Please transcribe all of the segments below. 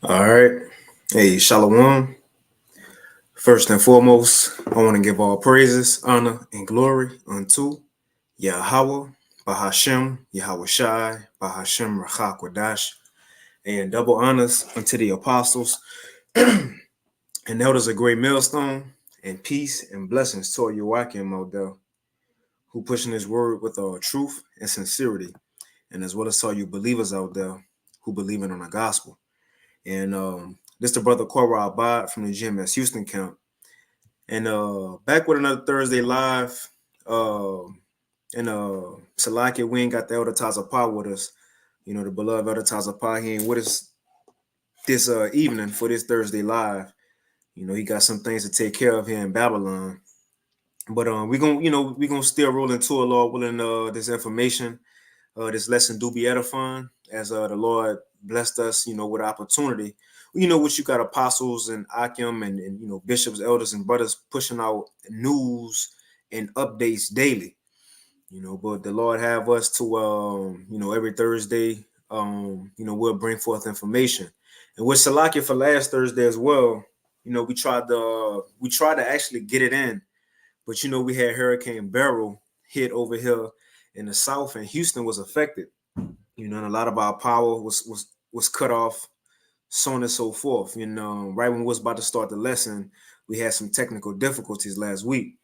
All right. Hey, Shalom. First and foremost, I want to give all praises, honor, and glory unto Yahweh, Bahashem, Yahweh Shai, Bahashem Rachak Wadash, and double honors unto the apostles and elders of Great Millstone, and peace and blessings to Joachim Model, who pushing his word with truth and sincerity, and as well as all you believers out there who believe in on the gospel. And this the brother Korah Abad from the GMS Houston camp. And back with another Thursday live. And Salaki, we ain't got the Elder Tazapah with us. You know, the beloved Elder Tazapah, he ain't with us this evening for this Thursday live. You know, he got some things to take care of here in Babylon. But we're gonna still roll into it, Lord willing, this information. This lesson do be edifying as the Lord blessed us, you know, with opportunity. You know, what you got apostles and Akim and you know, bishops, elders, and brothers pushing out news and updates daily. You know, but the Lord have us to, you know, every Thursday, you know, we'll bring forth information. And with Salakia for last Thursday as well, you know, we tried to actually get it in, but you know, we had Hurricane Beryl hit over here in the south, and Houston was affected. You know, and a lot of our power was cut off, so on and so forth. You know, right when we was about to start the lesson, we had some technical difficulties last week.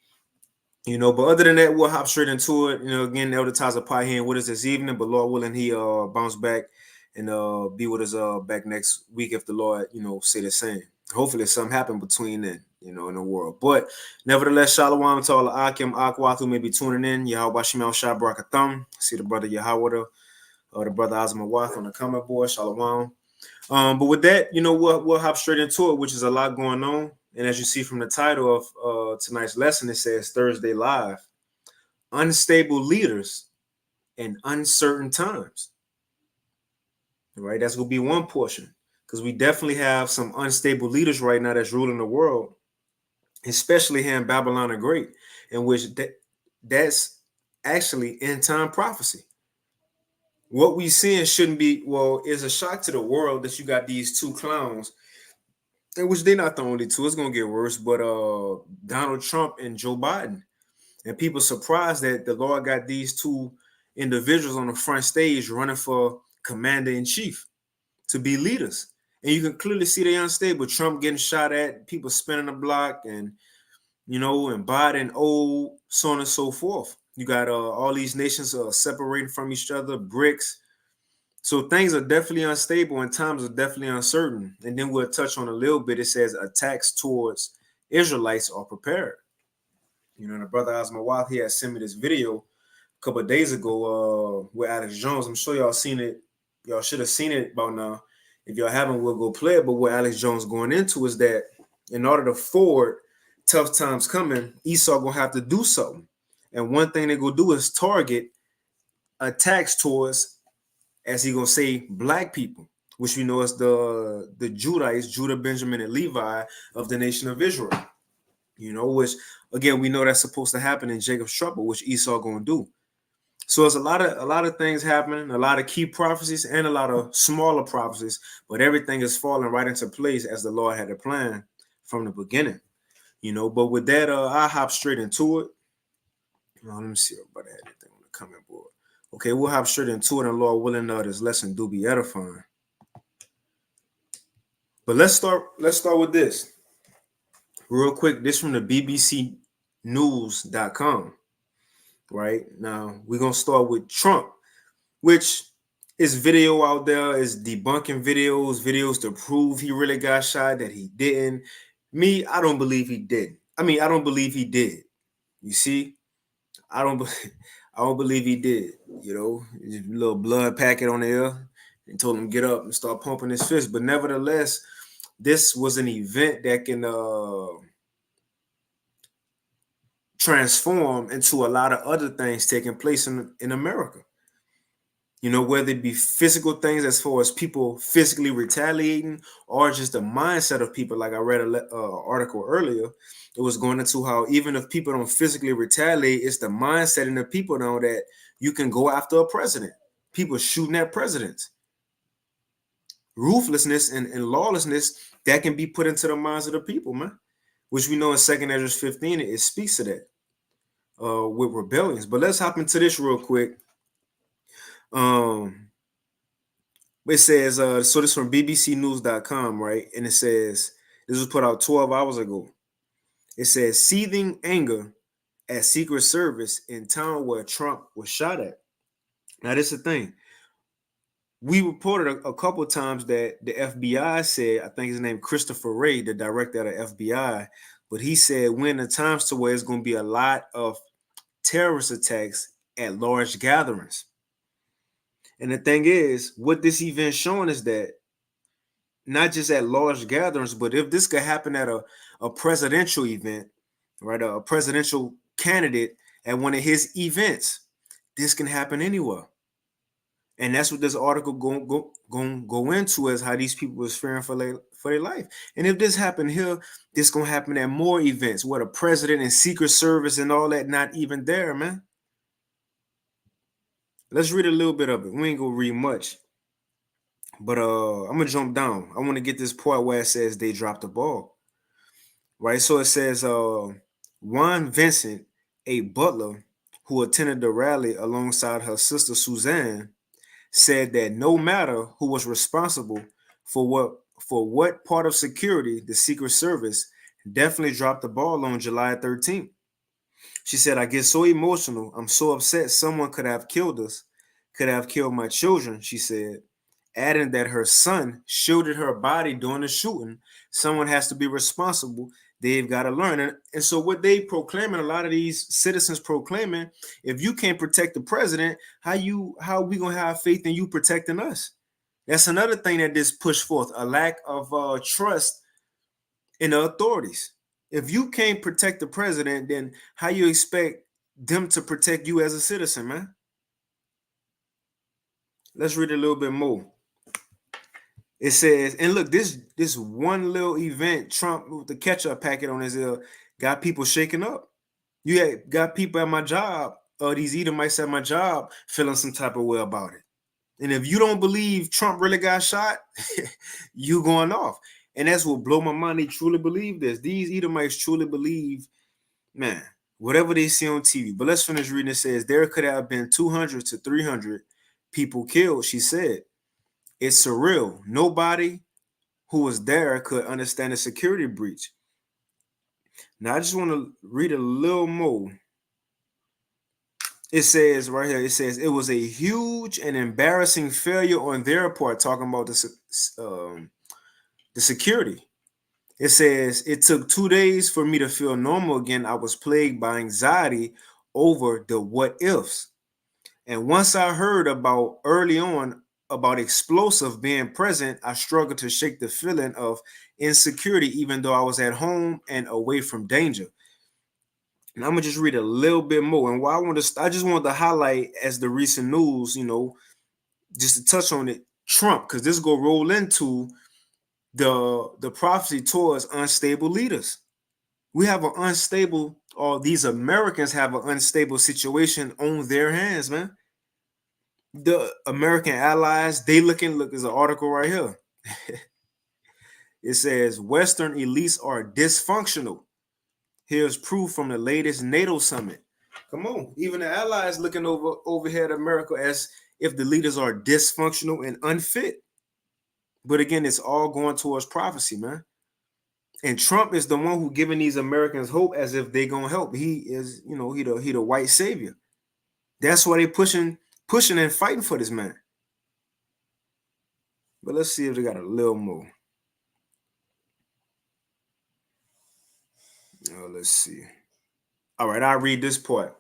You know, but other than that, we'll hop straight into it. You know, again, Elder Tazapah here with us this evening, but Lord willing, he bounce back and be with us back next week if the Lord, you know, say the same. Hopefully something happened between then, you know, in the world. But nevertheless, Shalom to all the Akim, Akwath who may be tuning in. Yahweh Shemel Shah Barakatham. See the brother Yahweh, the brother Azmawath on the comment board. Shalom. But with that, you know, we'll hop straight into it, which is a lot going on. And as you see from the title of tonight's lesson, it says Thursday Live, Unstable Leaders in Uncertain Times. Right? That's going to be one portion, because we definitely have some unstable leaders right now that's ruling the world, especially here in Babylon the Great, in which that's actually end time prophecy. What we seeing shouldn't be, well, it's a shock to the world that you got these two clowns, which they're not the only two. It's going to get worse, but Donald Trump and Joe Biden. And people surprised that the Lord got these two individuals on the front stage running for commander-in-chief to be leaders. And you can clearly see they're unstable. Trump getting shot at, people spinning the block, and, you know, and Biden old, so on and so forth. You got all these nations separating from each other, BRICS. So things are definitely unstable and times are definitely uncertain. And then we'll touch on a little bit. It says attacks towards Israelites are prepared. You know, the brother Azmawath, he had sent me this video a couple of days ago with Alex Jones. I'm sure y'all seen it. Y'all should have seen it by now. If y'all haven't, we'll go play it. But what Alex Jones going into is that in order to forward tough times coming, Esau gonna have to do something. And one thing they're gonna do is target attacks towards, as he gonna say, black people, which we know as the Judites, Judah, Benjamin, and Levi of the nation of Israel. You know, which again we know that's supposed to happen in Jacob's trouble, which Esau gonna do. So it's a lot of things happening, a lot of key prophecies and a lot of smaller prophecies, but everything is falling right into place as the Lord had a plan from the beginning. You know, but with that, I hop straight into it. Let me see if everybody had anything on the comment board. Okay, we'll hop straight into it, and Lord willing, this lesson do be edifying. But let's start with this real quick. This from the bbcnews.com. Right now, we're gonna start with Trump, which is video out there, is debunking videos to prove he really got shot, that he didn't. Me, I don't believe he did. I mean, I don't believe he did. You see, I don't I don't believe he did. You know, just a little blood packet on the air and told him get up and start pumping his fist. But nevertheless, this was an event that can transform into a lot of other things taking place in America. You know, whether it be physical things as far as people physically retaliating or just the mindset of people. Like I read an article earlier, it was going into how even if people don't physically retaliate, it's the mindset in the people now that you can go after a president. People shooting at presidents. Ruthlessness and lawlessness that can be put into the minds of the people, man. Which we know in 2nd Ezra 15, it speaks to that with rebellions. But let's hop into this real quick. It says, so this from bbcnews.com, right? And it says, this was put out 12 hours ago. It says, seething anger at Secret Service in town where Trump was shot at. Now, this is the thing. We reported a couple of times that the FBI said, I think his name Christopher Wray, the director of the FBI, but he said when the times to where it's going to be a lot of terrorist attacks at large gatherings. And the thing is, what this event showing is that not just at large gatherings, but if this could happen at a presidential event, right, a presidential candidate at one of his events, this can happen anywhere. And that's what this article go into, is how these people was fearing for their life. And if this happened here, this gonna happen at more events where the president and Secret Service and all that not even there, man. Let's read a little bit of it. We ain't gonna read much. But I'm gonna jump down. I want to get this part where it says they dropped the ball. Right. So it says Juan Vincent, a butler who attended the rally alongside her sister Suzanne, said that no matter who was responsible for what part of security, the Secret Service definitely dropped the ball on July 13th. She said, I get so emotional. I'm so upset someone could have killed us, could have killed my children, she said, adding that her son shielded her body during the shooting. Someone has to be responsible. They've got to learn. And so what they proclaiming, a lot of these citizens proclaiming, if you can't protect the president, how are we gonna have faith in you protecting us? That's another thing that this pushed forth, a lack of trust in the authorities. If you can't protect the president, then how you expect them to protect you as a citizen, man? Let's read a little bit more. It says, and look, this one little event, Trump with the ketchup packet on his ear, got people shaking up. You got people at my job, or these Edomites at my job, feeling some type of way about it. And if you don't believe Trump really got shot, you going off. And that's what blow my mind. They truly believe this. These Edomites truly believe, man, whatever they see on TV. But let's finish reading. It says, there could have been 200 to 300 people killed, she said. It's surreal. Nobody who was there could understand the security breach. Now, I just want to read a little more. It says right here, it says it was a huge and embarrassing failure on their part, talking about the security. It says it took 2 days for me to feel normal again. I was plagued by anxiety over the what ifs. And once I heard about early on about explosive being present, I struggled to shake the feeling of insecurity, even though I was at home and away from danger. And I'm gonna just read a little bit more. And what I just wanted to highlight as the recent news, just to touch on it, Trump, because this go roll into the prophecy towards unstable leaders. We have an unstable, or these Americans have an unstable situation on their hands, man. The American allies, look, there's an article right here. It says Western elites are dysfunctional. Here's proof from the latest NATO summit. Come on, even the allies looking over here at America as if the leaders are dysfunctional and unfit. But again, it's all going towards prophecy, man. And Trump is the one who giving these Americans hope as if they gonna help. He is, he the white savior. That's why they pushing and fighting for this man. But let's see if they got a little more. Let's see. All right, I'll read this part.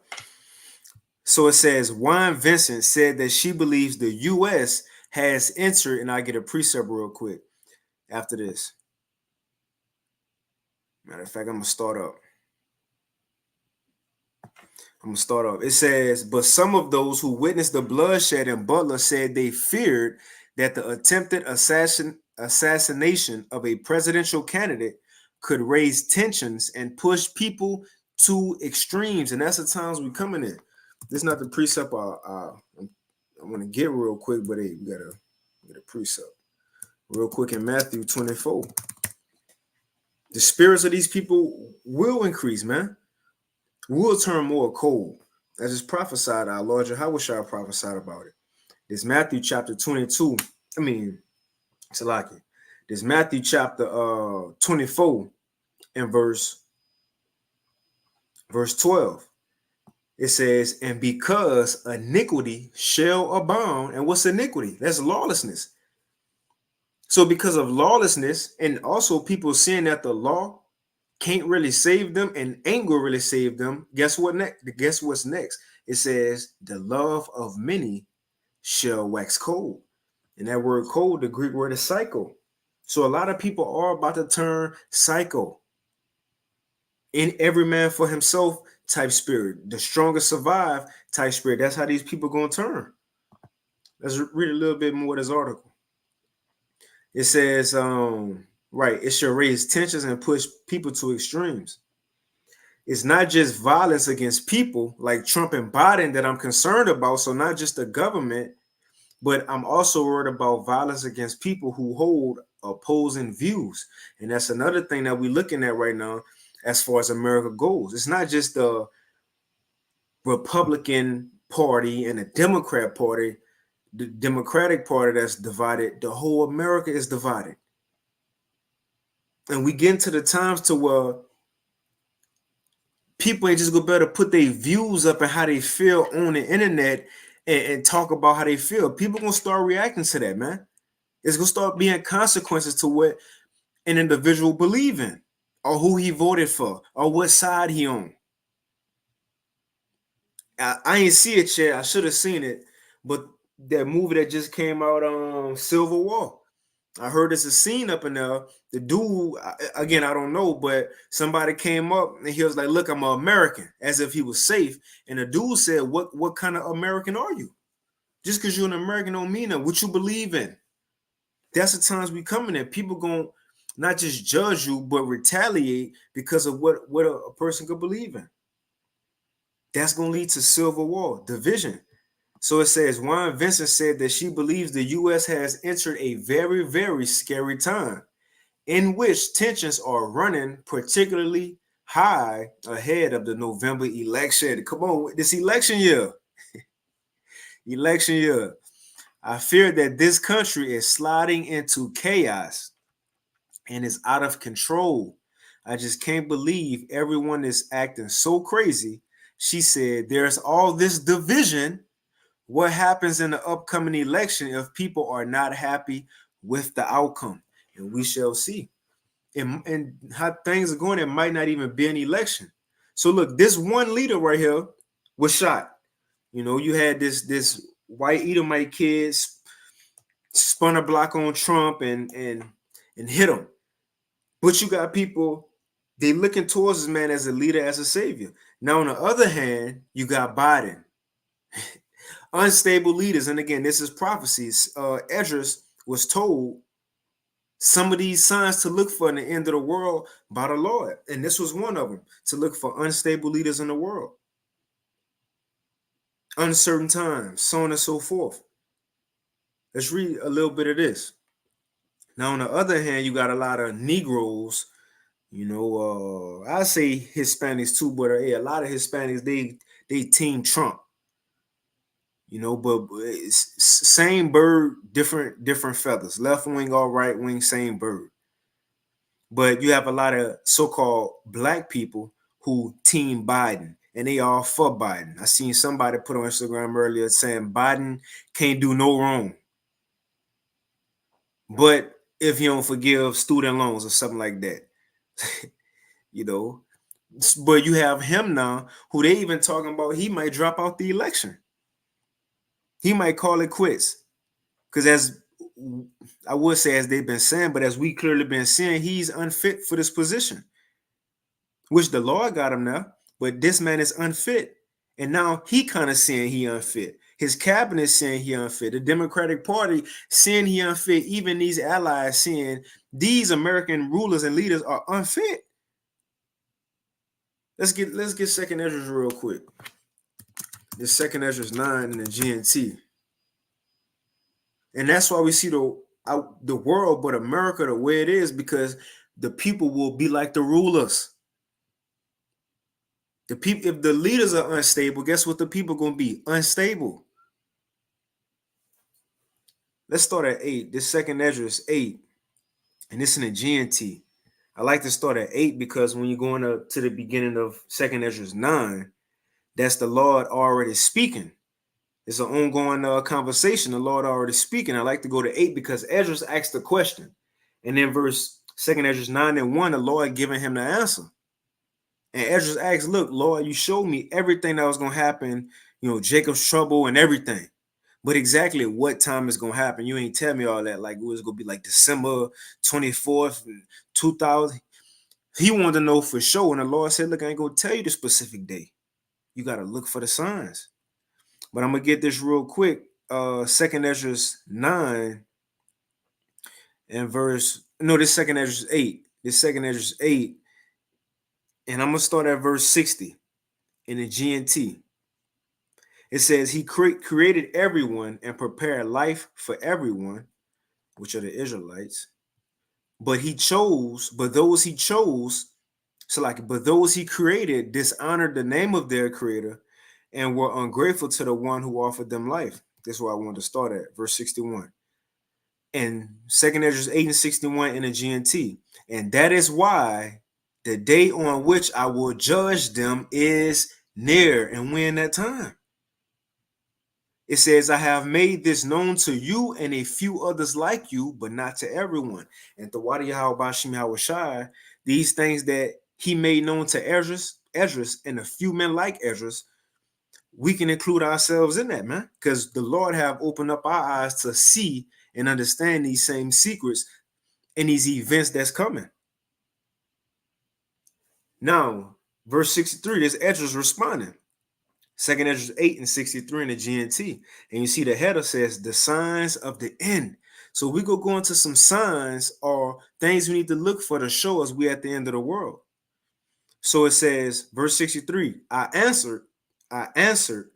So it says, Juan Vincent said that she believes the U.S. has entered, and I get a precept real quick after this. Matter of fact, I'm going to start up. It says, but some of those who witnessed the bloodshed in Butler said they feared that the attempted assassination of a presidential candidate could raise tensions and push people to extremes. And that's the times we're coming in. This is not the precept I want to get real quick, but hey, we got to get a precept real quick in Matthew 24. The spirits of these people will increase, man. Will turn more cold. As is prophesied, our Lord Yahushua prophesied about it. This Matthew chapter 22. Salaki. This Matthew chapter 24 and verse 12. It says, and because iniquity shall abound. And what's iniquity? That's lawlessness. So because of lawlessness, and also people seeing that the law can't really save them and ain't gonna really save them, guess what next? Guess what's next? It says the love of many shall wax cold. And that word cold, the Greek word is psycho. So a lot of people are about to turn psycho. In every man for himself type spirit. The strongest survive type spirit. That's how these people gonna turn. Let's read a little bit more of this article. It says, right, it shall raise tensions and push people to extremes. It's not just violence against people like Trump and Biden that I'm concerned about. So not just the government, but I'm also worried about violence against people who hold opposing views. And that's another thing that we're looking at right now as far as America goes. It's not just the Republican Party and the Democrat Party, the Democratic Party that's divided. The whole America is divided. And we get into the times to where people ain't just gonna better put their views up and how they feel on the internet and talk about how they feel. People gonna start reacting to that, man. It's gonna start being consequences to what an individual believe in, or who he voted for, or what side he on. I ain't see it yet. I should have seen it, but that movie that just came out, Civil War. I heard there's a scene up in there. The dude, again, I don't know, but somebody came up and he was like, "Look, I'm an American," as if he was safe. And the dude said, "What kind of American are you? Just because you're an American don't mean that. What you believe in?" That's the times we coming in. People gonna not just judge you, but retaliate because of what a person could believe in. That's gonna lead to civil war, division. So it says, Juan Vincent said that she believes the U.S. has entered a very, very scary time in which tensions are running particularly high ahead of the November election. Come on, this election year. Election year. I fear that this country is sliding into chaos and is out of control. I just can't believe everyone is acting so crazy. She said, there's all this division. What happens in the upcoming election if people are not happy with the outcome? And we shall see. And how things are going, it might not even be an election. So look, this one leader right here was shot. You know, you had this white Edomite kid spun a block on Trump and hit him. But you got people, they looking towards this man as a leader, as a savior. Now, on the other hand, you got Biden. Unstable leaders. And again, this is prophecies. Esdras was told some of these signs to look for in the end of the world by the Lord. And this was one of them, to look for unstable leaders in the world. Uncertain times, so on and so forth. Let's read a little bit of this. Now, on the other hand, you got a lot of Negroes, you know, I say Hispanics too, but a lot of Hispanics, they team Trump. You know, but it's same bird, different feathers. Left wing or right wing, same bird. But you have a lot of so-called black people who team Biden, and they all for Biden. I seen somebody put on Instagram earlier saying Biden can't do no wrong. But if you don't forgive student loans or something like that, you know, But you have him now, who they even talking about he might drop out the election. He might call it quits. Because as I would say, as they've been saying, but as we clearly been seeing, he's unfit for this position, which the Lord got him now. But this man is unfit. And now he kind of saying he unfit. His cabinet saying he unfit. The Democratic Party saying he unfit. Even these allies saying these American rulers and leaders are unfit. Let's get Second Ezra real quick. This Second Ezra 9 in the GNT. And that's why we see the world, but America the way it is, because the people will be like the rulers. The people, if the leaders are unstable, guess what the people gonna be? Unstable. Let's start at 8. This Second Ezra is 8, and this in the GNT. I like to start at 8 because when you're going up to the beginning of Second Ezra 9, that's the Lord already speaking. It's an ongoing conversation. The Lord already speaking. I like to go to 8 because Ezra asked the question, and then verse Second Ezra 9 and 1, the Lord giving him the answer. And Ezra asked, "Look, Lord, you showed me everything that was gonna happen. You know, Jacob's trouble and everything. But exactly what time is gonna happen? You ain't tell me all that. Like it was gonna be like December 24th, 2000." He wanted to know for sure. And the Lord said, "Look, I ain't gonna tell you the specific day. You gotta look for the signs." But I'm gonna get this real quick. Second Ezra 9 and verse. No, this Second Ezra 8. This Second Ezra 8. And I'm gonna start at verse 60 in the GNT. It says, "He created everyone and prepared life for everyone, which are the Israelites. But those he chose, but those he created dishonored the name of their creator and were ungrateful to the one who offered them life." That's where I wanted to start at, verse 61. And Second Ezra 8 and 61 in the GNT. "And that is why the day on which I will judge them is near." And when that time? It says, "I have made this known to you and a few others like you, but not to everyone." And the Wadi Bashim Hawashai, these things that he made known to Esdras, and a few men like Esdras, we can include ourselves in that, man. Because the Lord have opened up our eyes to see and understand these same secrets in these events that's coming. Now, verse 63, this Esdras responding. Second Ezra 8 and 63 in the GNT. And you see the header says the signs of the end. So we go into some signs or things we need to look for to show us we at the end of the world. So it says, verse 63, I answered,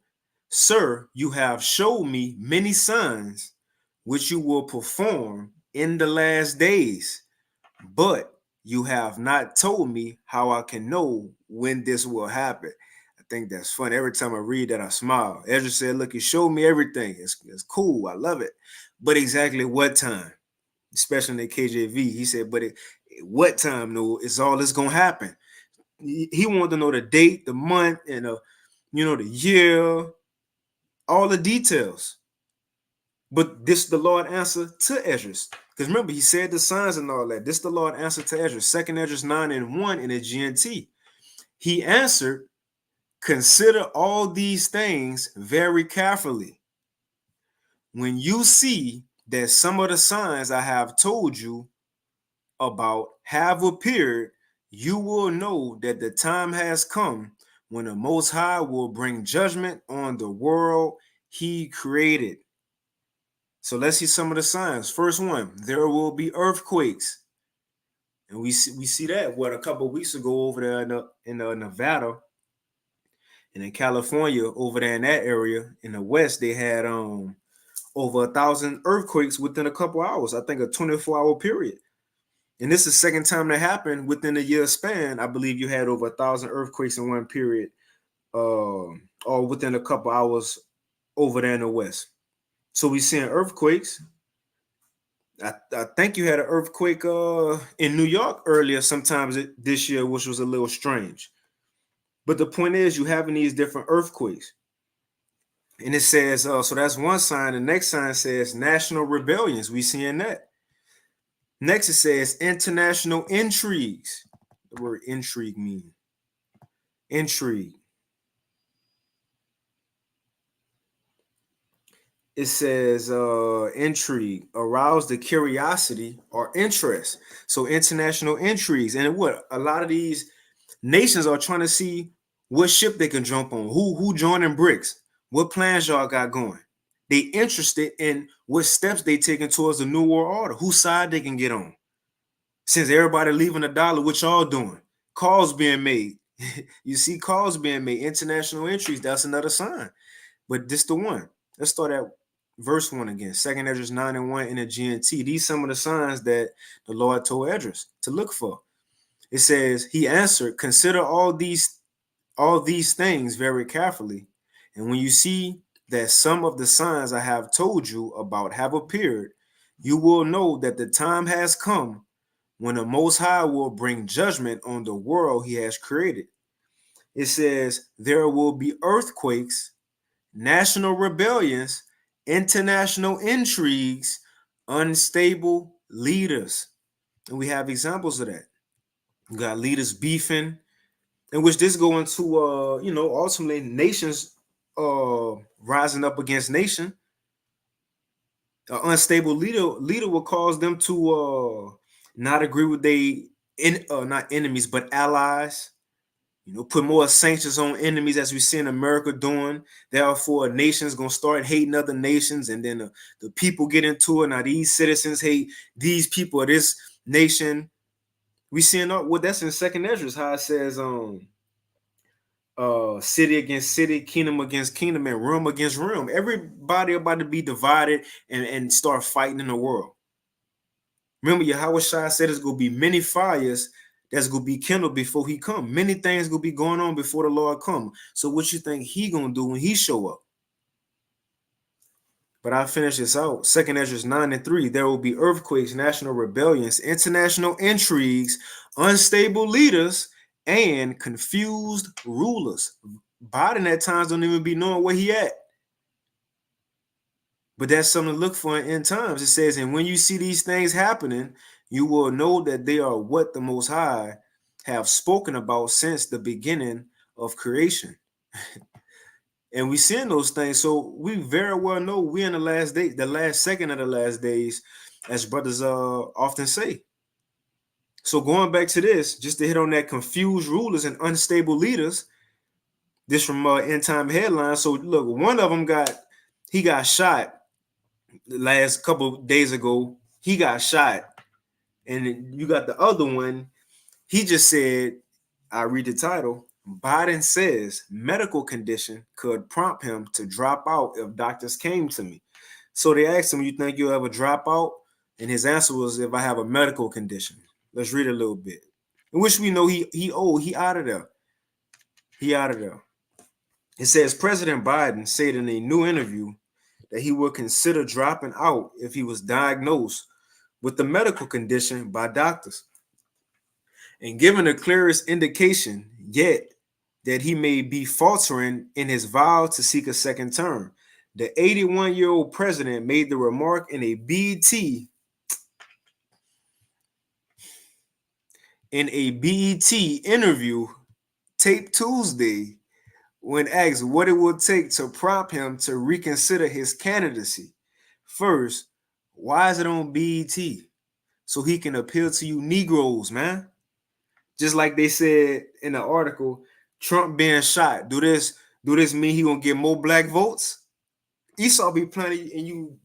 "Sir, you have showed me many signs which you will perform in the last days, but you have not told me how I can know when this will happen." I think that's fun. Every time I read that, I smile. Ezra said, "Look, you showed me everything. It's cool. I love it. But exactly what time?" Especially in the KJV, he said, "But what time? No, it's all that's gonna happen." He wanted to know the date, the month, and the year, all the details. But this the Lord answer to Ezra. Because remember, he said the signs and all that. This the Lord answer to Ezra. Second Ezra 9 and 1 in the GNT. He answered, "Consider all these things very carefully. When you see that some of the signs I have told you about have appeared, you will know that the time has come when the Most High will bring judgment on the world he created." So let's see some of the signs. First one, there will be earthquakes. And we see that a couple of weeks ago over there in Nevada and in California, over there in that area in the West, they had over 1,000 earthquakes within a couple hours. I think a 24-hour period. And this is the second time that happened within a year span. I believe you had over 1,000 earthquakes in one period, or within a couple hours over there in the West. So we seeing earthquakes. I think you had an earthquake in New York earlier sometimes this year, which was a little strange. But the point is, you having these different earthquakes. And it says, so that's one sign. The next sign says national rebellions. We seeing that. Next it says international intrigues. The word intrigue means. Intrigue. It says intrigue, arouse the curiosity or interest. So international intrigues. And what a lot of these nations are trying to see what ship they can jump on, who joining BRICS, what plans y'all got going. They interested in what steps they taking towards the new world order, whose side they can get on. Since everybody leaving the dollar, what y'all doing? Calls being made. You see calls being made, international entries. That's another sign. But this the one. Let's start at verse 1 again. Second Esdras 9 and 1 in the GNT. These some of the signs that the Lord told Esdras to look for. It says, he answered, consider all these things very carefully. And when you see that some of the signs I have told you about have appeared, you will know that the time has come when the Most High will bring judgment on the world he has created. It says, there will be earthquakes, national rebellions, international intrigues, unstable leaders. And we have examples of that. You got leaders beefing, in which this go into ultimately nations rising up against nation. An unstable leader will cause them to not agree with not enemies but allies. Put more sanctions on enemies, as we see in America doing. Therefore, nations gonna start hating other nations, and then the people get into it. Now these citizens hate these people of this nation. We seeing what that's in Second Esdras, how it says city against city, kingdom against kingdom, and realm against realm. Everybody about to be divided and start fighting in the world. Remember, Yahweh Shai said there's gonna be many fires that's gonna be kindled before he come. Many things gonna be going on before the Lord come. So what you think he gonna do when he show up? But I'll finish this out. Second Esdras 9 and 3. There will be earthquakes, national rebellions, international intrigues, unstable leaders, and confused rulers. Biden at times don't even be knowing where he at. But that's something to look for in end times. It says, and when you see these things happening, you will know that they are what the Most High have spoken about since the beginning of creation. And we seeing those things. So we very well know we're in the last day, the last second of the last days, as brothers often say. So going back to this, just to hit on that confused rulers and unstable leaders, this from end time headlines. So look, one of them got shot the last couple of days ago. He got shot. And you got the other one. He just said, I read the title, Biden says medical condition could prompt him to drop out if doctors came to me. So they asked him, you think you'll ever drop out? And his answer was, if I have a medical condition. Let's read a little bit. In which we know he out of there. He out of there. It says President Biden said in a new interview that he would consider dropping out if he was diagnosed with the medical condition by doctors. And given the clearest indication yet that he may be faltering in his vow to seek a second term, the 81-year-old president made the remark in a BET interview taped Tuesday when asked what it would take to prompt him to reconsider his candidacy. First, why is it on BET? So he can appeal to you Negroes, man. Just like they said in the article, Trump being shot. Do this mean he gonna get more black votes? Esau be plenty in you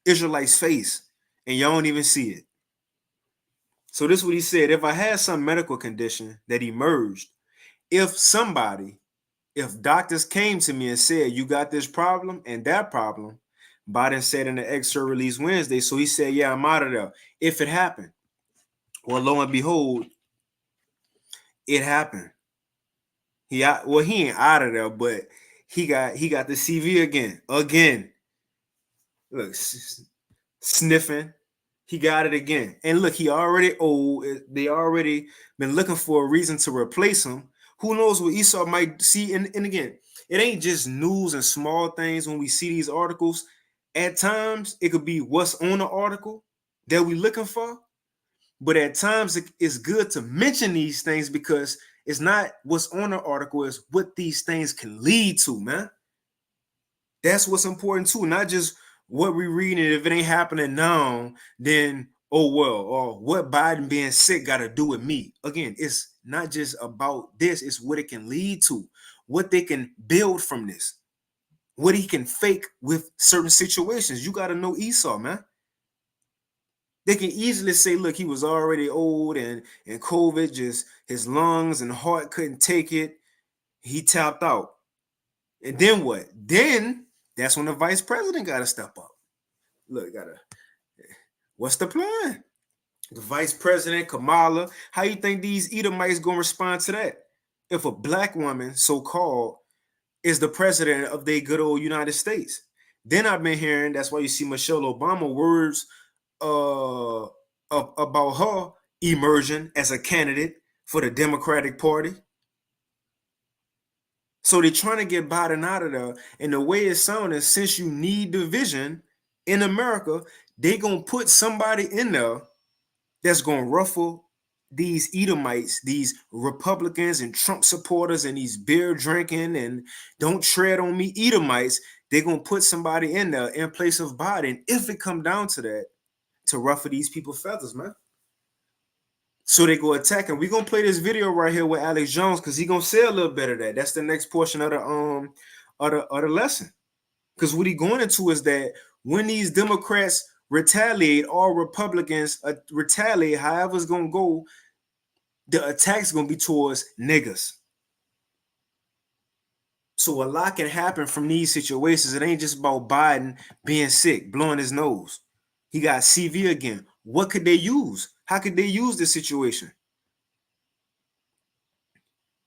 Israelites' face, and y'all don't even see it. So this is what he said. If I had some medical condition that emerged, if doctors came to me and said, you got this problem and that problem, Biden said in the excerpt released Wednesday. So he said, yeah, I'm out of there. If it happened, well, lo and behold, it happened. He ain't out of there, but he got the CV again. Look, sniffing. He got it again. And look, he already old. They already been looking for a reason to replace him. Who knows what Esau might see? And again, it ain't just news and small things when we see these articles. At times, it could be what's on the article that we looking for. But at times, it's good to mention these things because It's not what's on the article, it's what these things can lead to, man. That's what's important too, not just what we reading. If it ain't happening now, then oh well, or what Biden being sick got to do with me. Again, it's not just about this, it's what it can lead to, what they can build from this, what he can fake with certain situations. You got to know Esau, man. They can easily say, look, he was already old and COVID just his lungs and heart couldn't take it. He tapped out. And then what? Then that's when the vice president got to step up. Look, what's the plan? The vice president, Kamala, how you think these Edomites gonna respond to that? If a black woman, so-called, is the president of the good old United States. Then I've been hearing, that's why you see Michelle Obama words about her emerging as a candidate for the Democratic Party. So they're trying to get Biden out of there. And the way it sounded, since you need division in America, they're going to put somebody in there that's going to ruffle these Edomites, these Republicans and Trump supporters and these beer drinking and don't tread on me Edomites. They're going to put somebody in there in place of Biden, if it come down to that, to ruffle these people's feathers, man. So they go attack him. We're gonna play this video right here with Alex Jones because he's gonna say a little bit of that. That's the next portion of the lesson. Because what he's going into is that when these Democrats retaliate, or Republicans retaliate, however it's gonna go, the attack's gonna be towards niggas. So a lot can happen from these situations. It ain't just about Biden being sick, blowing his nose. He got CV again. What could they use? How could they use this situation?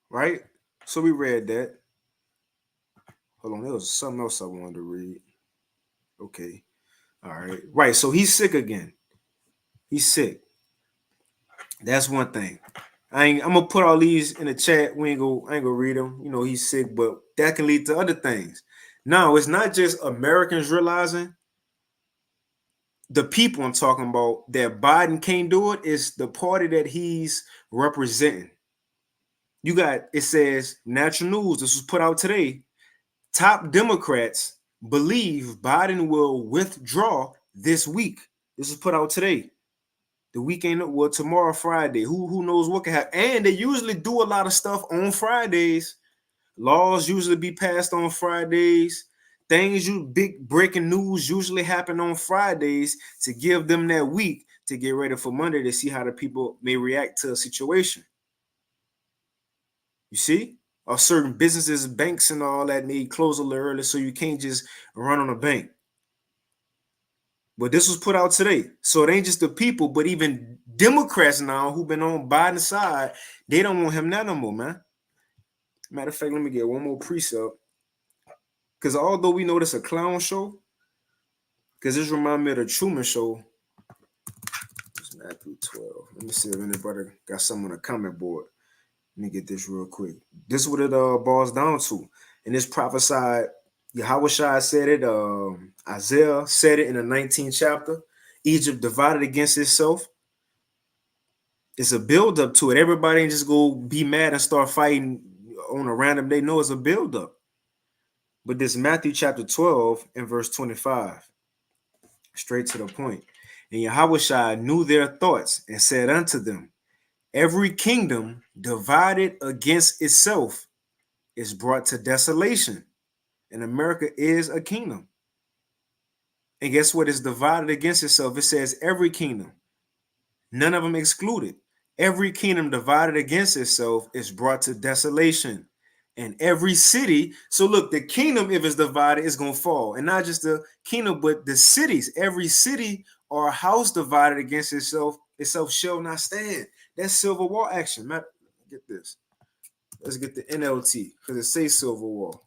Right? So we read that. Hold on, there was something else I wanted to read. Okay. All right. Right. So he's sick again. He's sick. That's one thing. I'm gonna put all these in the chat. I ain't gonna read them. You know, he's sick, but that can lead to other things. Now, it's not just Americans realizing, the people I'm talking about, that Biden can't do it, is the party that he's representing. You got, it says, Natural News, this was put out today. Top Democrats believe Biden will withdraw this week. This is put out today. The weekend, well, tomorrow, Friday. Who knows what can happen? And they usually do a lot of stuff on Fridays. Laws usually be passed on Fridays. Big breaking news usually happen on Fridays to give them that week to get ready for Monday to see how the people may react to a situation. You see? Or certain businesses, banks and all that may close a little early, so you can't just run on a bank. But this was put out today. So it ain't just the people, but even Democrats now who've been on Biden's side, they don't want him no more, man. Matter of fact, let me get one more precept. Because although we know this a clown show, because this reminds me of the Truman Show. It's Matthew 12. Let me see if anybody got something on the comment board. Let me get this real quick. This is what it boils down to. And this prophesied, Yahushua said it, Isaiah said it in the 19th chapter. Egypt divided against itself. It's a build-up to it. Everybody ain't just go be mad and start fighting on a random day. No, it's a build-up. But this Matthew chapter 12 and verse 25, straight to the point. And Yahushua knew their thoughts and said unto them, every kingdom divided against itself is brought to desolation. And America is a kingdom. And guess what? It's divided against itself. It says every kingdom, none of them excluded. Every kingdom divided against itself is brought to desolation. And every city, so look, the kingdom, if it's divided, is going to fall. And not just the kingdom, but the cities. Every city or house divided against itself shall not stand. That's Civil War action. Matt, get this. Let's get the NLT, because it says Civil War.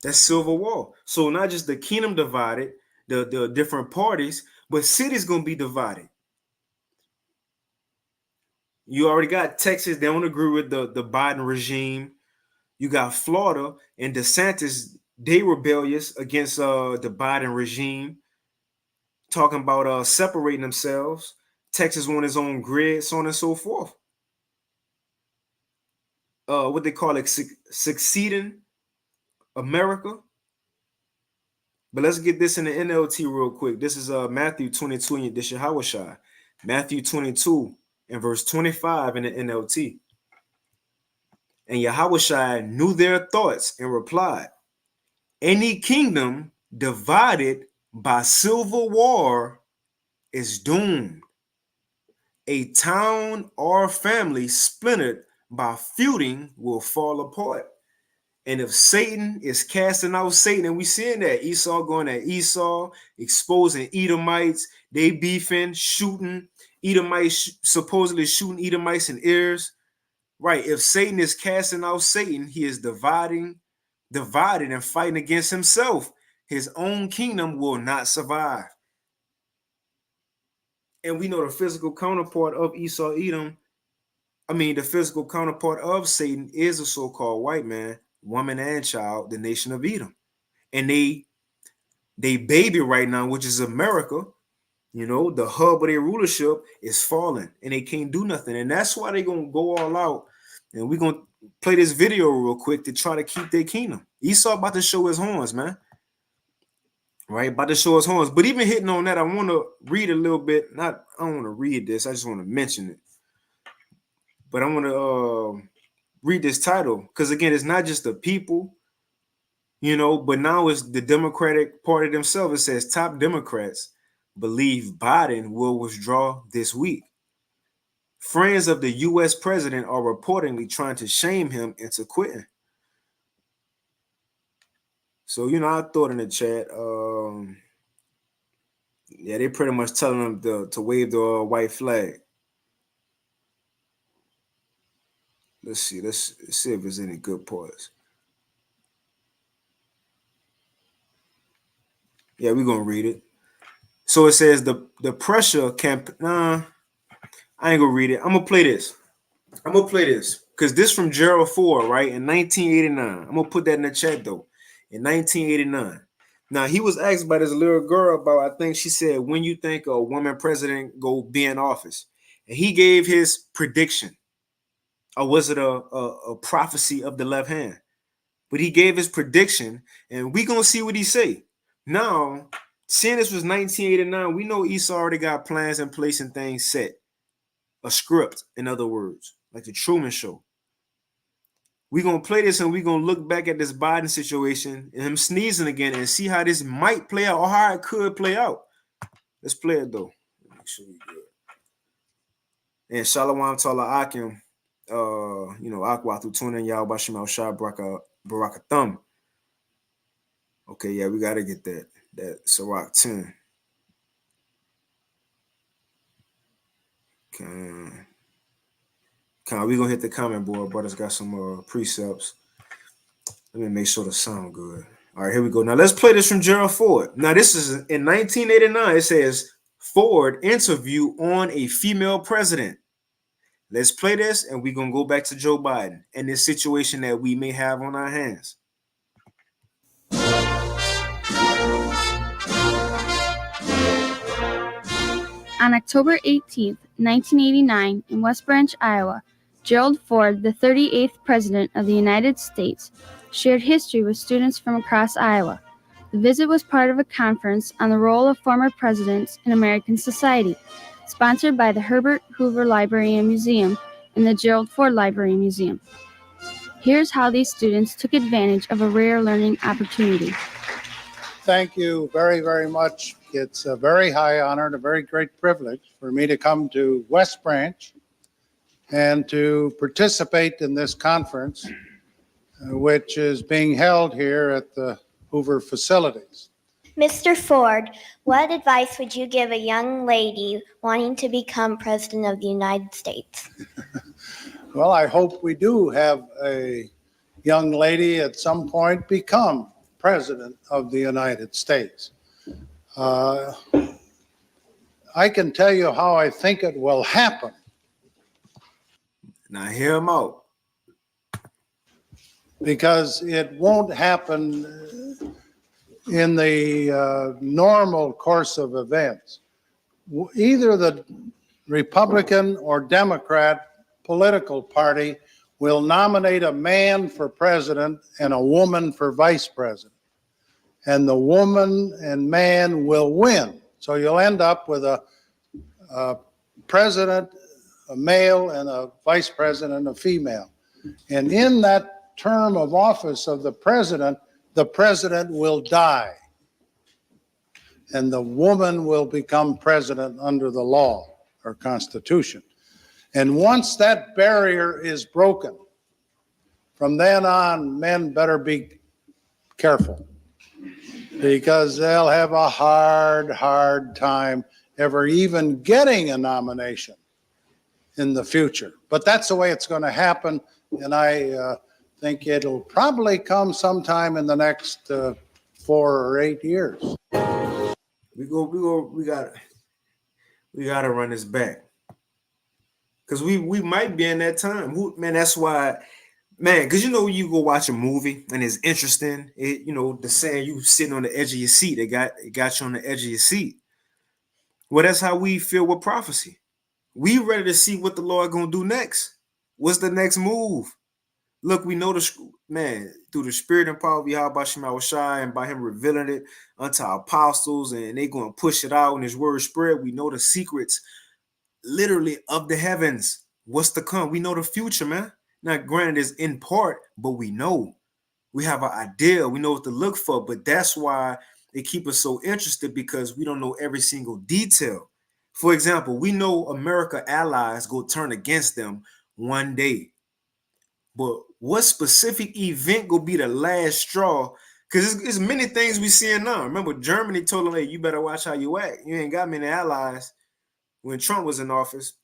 That's Civil War. So not just the kingdom divided, the different parties, but cities going to be divided. You already got Texas. They don't agree with the Biden regime. You got Florida and DeSantis. They rebellious against the Biden regime, talking about separating themselves. Texas want his own grid, so on and so forth. what they call it, succeeding America. But let's get this in the NLT real quick. This is Matthew 22, and this Yahushua. Matthew 22 and verse 25 in the NLT. And Yahushua knew their thoughts and replied, any kingdom divided by civil war is doomed. A town or family splintered by feuding will fall apart. And if Satan is casting out Satan, and we seeing that Esau going at Esau, exposing Edomites, they beefing, shooting Edomites, supposedly shooting Edomites in ears. Right. If Satan is casting out Satan, he is divided and fighting against himself. His own kingdom will not survive. And we know the physical counterpart of Esau, Edom, the physical counterpart of Satan is a so-called white man, woman, and child, the nation of Edom. And they baby right now, which is America, the hub of their rulership is falling and they can't do nothing. And that's why they're going to go all out. And we're going to play this video real quick to try to keep their kingdom. Esau about to show his horns, man. Right? About to show his horns. But even hitting on that, I want to read a little bit. I don't want to read this. I just want to mention it. But I want to read this title. Because, again, it's not just the people, but now it's the Democratic Party themselves. It says top Democrats believe Biden will withdraw this week. Friends of the U.S. president are reportedly trying to shame him into quitting. So, I thought in the chat, yeah, they pretty much telling him to wave the white flag. Let's see if there's any good parts. Yeah, we're going to read it. So it says the pressure camp. Nah, I ain't going to read it. I'm going to play this. Because this from Gerald Ford, right, in 1989. I'm going to put that in the chat, though. In 1989. Now, he was asked by this little girl about, I think she said, when you think a woman president go be in office. And he gave his prediction. Or was it a prophecy of the left hand? But he gave his prediction, and we going to see what he say. Now, seeing this was 1989, we know Esau already got plans in place and things set. A script, in other words, like the Truman Show. We're going to play this and we're going to look back at this Biden situation and him sneezing again and see how this might play out or how it could play out. Let's play it, though. Make sure we good. And Shalom Tala Akim, Aqua through tuning y'all Bashim Al Shah Baraka Thumb. Okay, yeah, we got to get that Sirach 10. We gonna hit the comment board, but it's got some precepts. Let me make sure the sound good. All right, here we go. Now let's play this from Gerald Ford. Now this is in 1989. It says Ford interview on a female president. Let's play this, and we're gonna go back to Joe Biden and this situation that we may have on our hands. On October 18, 1989, in West Branch, Iowa, Gerald Ford, the 38th President of the United States, shared history with students from across Iowa. The visit was part of a conference on the role of former presidents in American society, sponsored by the Herbert Hoover Library and Museum and the Gerald Ford Library and Museum. Here's how these students took advantage of a rare learning opportunity. Thank you very, very much. It's a very high honor and a very great privilege for me to come to West Branch and to participate in this conference, which is being held here at the Hoover facilities. Mr. Ford, what advice would you give a young lady wanting to become President of the United States? Well, I hope we do have a young lady at some point become President of the United States. I can tell you how I think it will happen. Now hear him out. Because it won't happen in the normal course of events. Either the Republican or Democrat political party will nominate a man for president and a woman for vice president. And the woman and man will win. So you'll end up with a president, a male, and a vice president, a female. And in that term of office of the president will die. And the woman will become president under the law or constitution. And once that barrier is broken, from then on, men better be careful, because they'll have a hard time ever even getting a nomination in the future. But that's the way it's going to happen, and I think it'll probably come sometime in the next 4 or 8 years. We gotta run this back, because we might be in that time. Man, that's why, man, because you go watch a movie and it's interesting. The saying, you sitting on the edge of your seat, it got you on the edge of your seat. Well, that's how we feel with prophecy. We ready to see what the Lord gonna do next. What's the next move? Look, we know through the spirit and power of Yahweh Shema Shai, and by him revealing it unto our apostles, and they going to push it out and his word spread. We know the secrets literally of the heavens. What's to come? We know the future, man. Now, granted, it's in part, but we know. We have an idea. We know what to look for, but that's why they keep us so interested, because we don't know every single detail. For example, we know America allies go turn against them one day. But what specific event will be the last straw? Because it's many things we seeing now. Remember, Germany told them, hey, you better watch how you act. You ain't got many allies when Trump was in office.